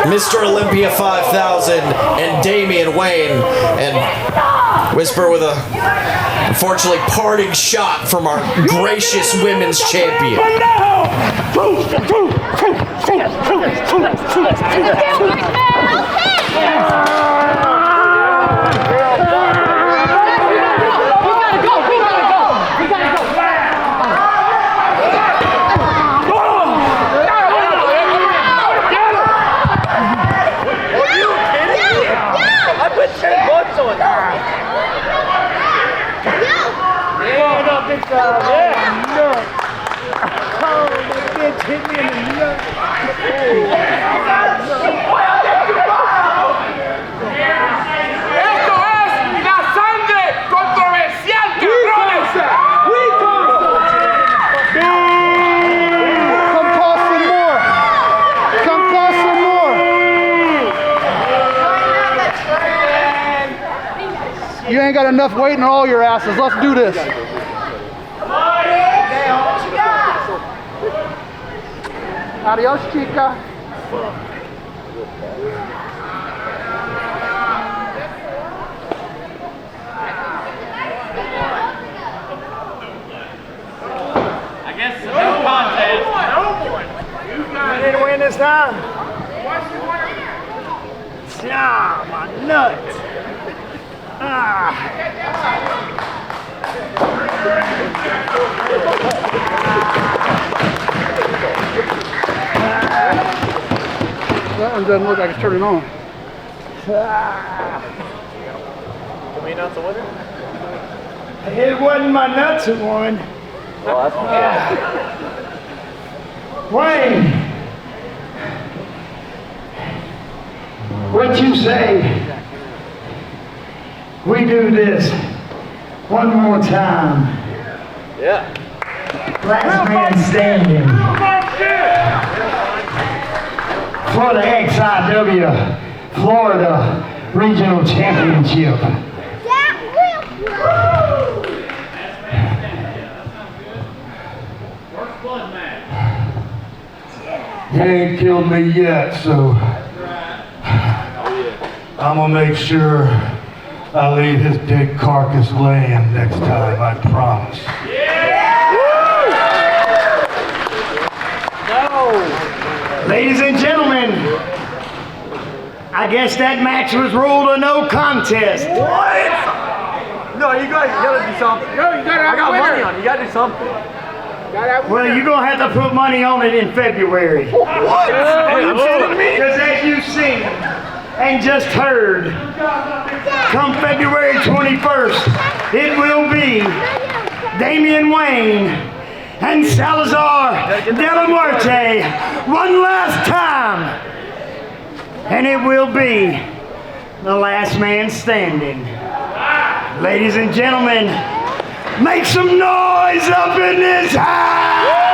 Mr. Olympia 5000, and Damian Wayne. And Whisper with a, unfortunately, parting shot from our gracious women's champion. Oh, they did hit me in the nut. You ain't got enough weight in all your asses. Let's do this. Adios, chica. I guess it's a no contest. You didn't win this time? Ah, my nuts. Ah. That one doesn't look like it's turning on. Can we announce the winner? It wasn't my nuts who won. Well, that's Wayne, what you say? We do this one more time. yeah. Last man standing for the XIW Florida Regional Championship. He ain't killed me yet, so I'm gonna make sure I leave his dead carcass laying next time, I promise. Ladies and gentlemen, I guess that match was ruled a no contest. What? No, you guys gotta do something. No, you gotta have I got money on it. You gotta do something. Well, you're gonna have to put money on it in February. What? Are you kidding me? Because as you've seen and just heard, come February 21st, it will be Damian Wayne and Salazar de la Muerte one last time. And it will be the last man standing. Ladies and gentlemen, make some noise up in this house!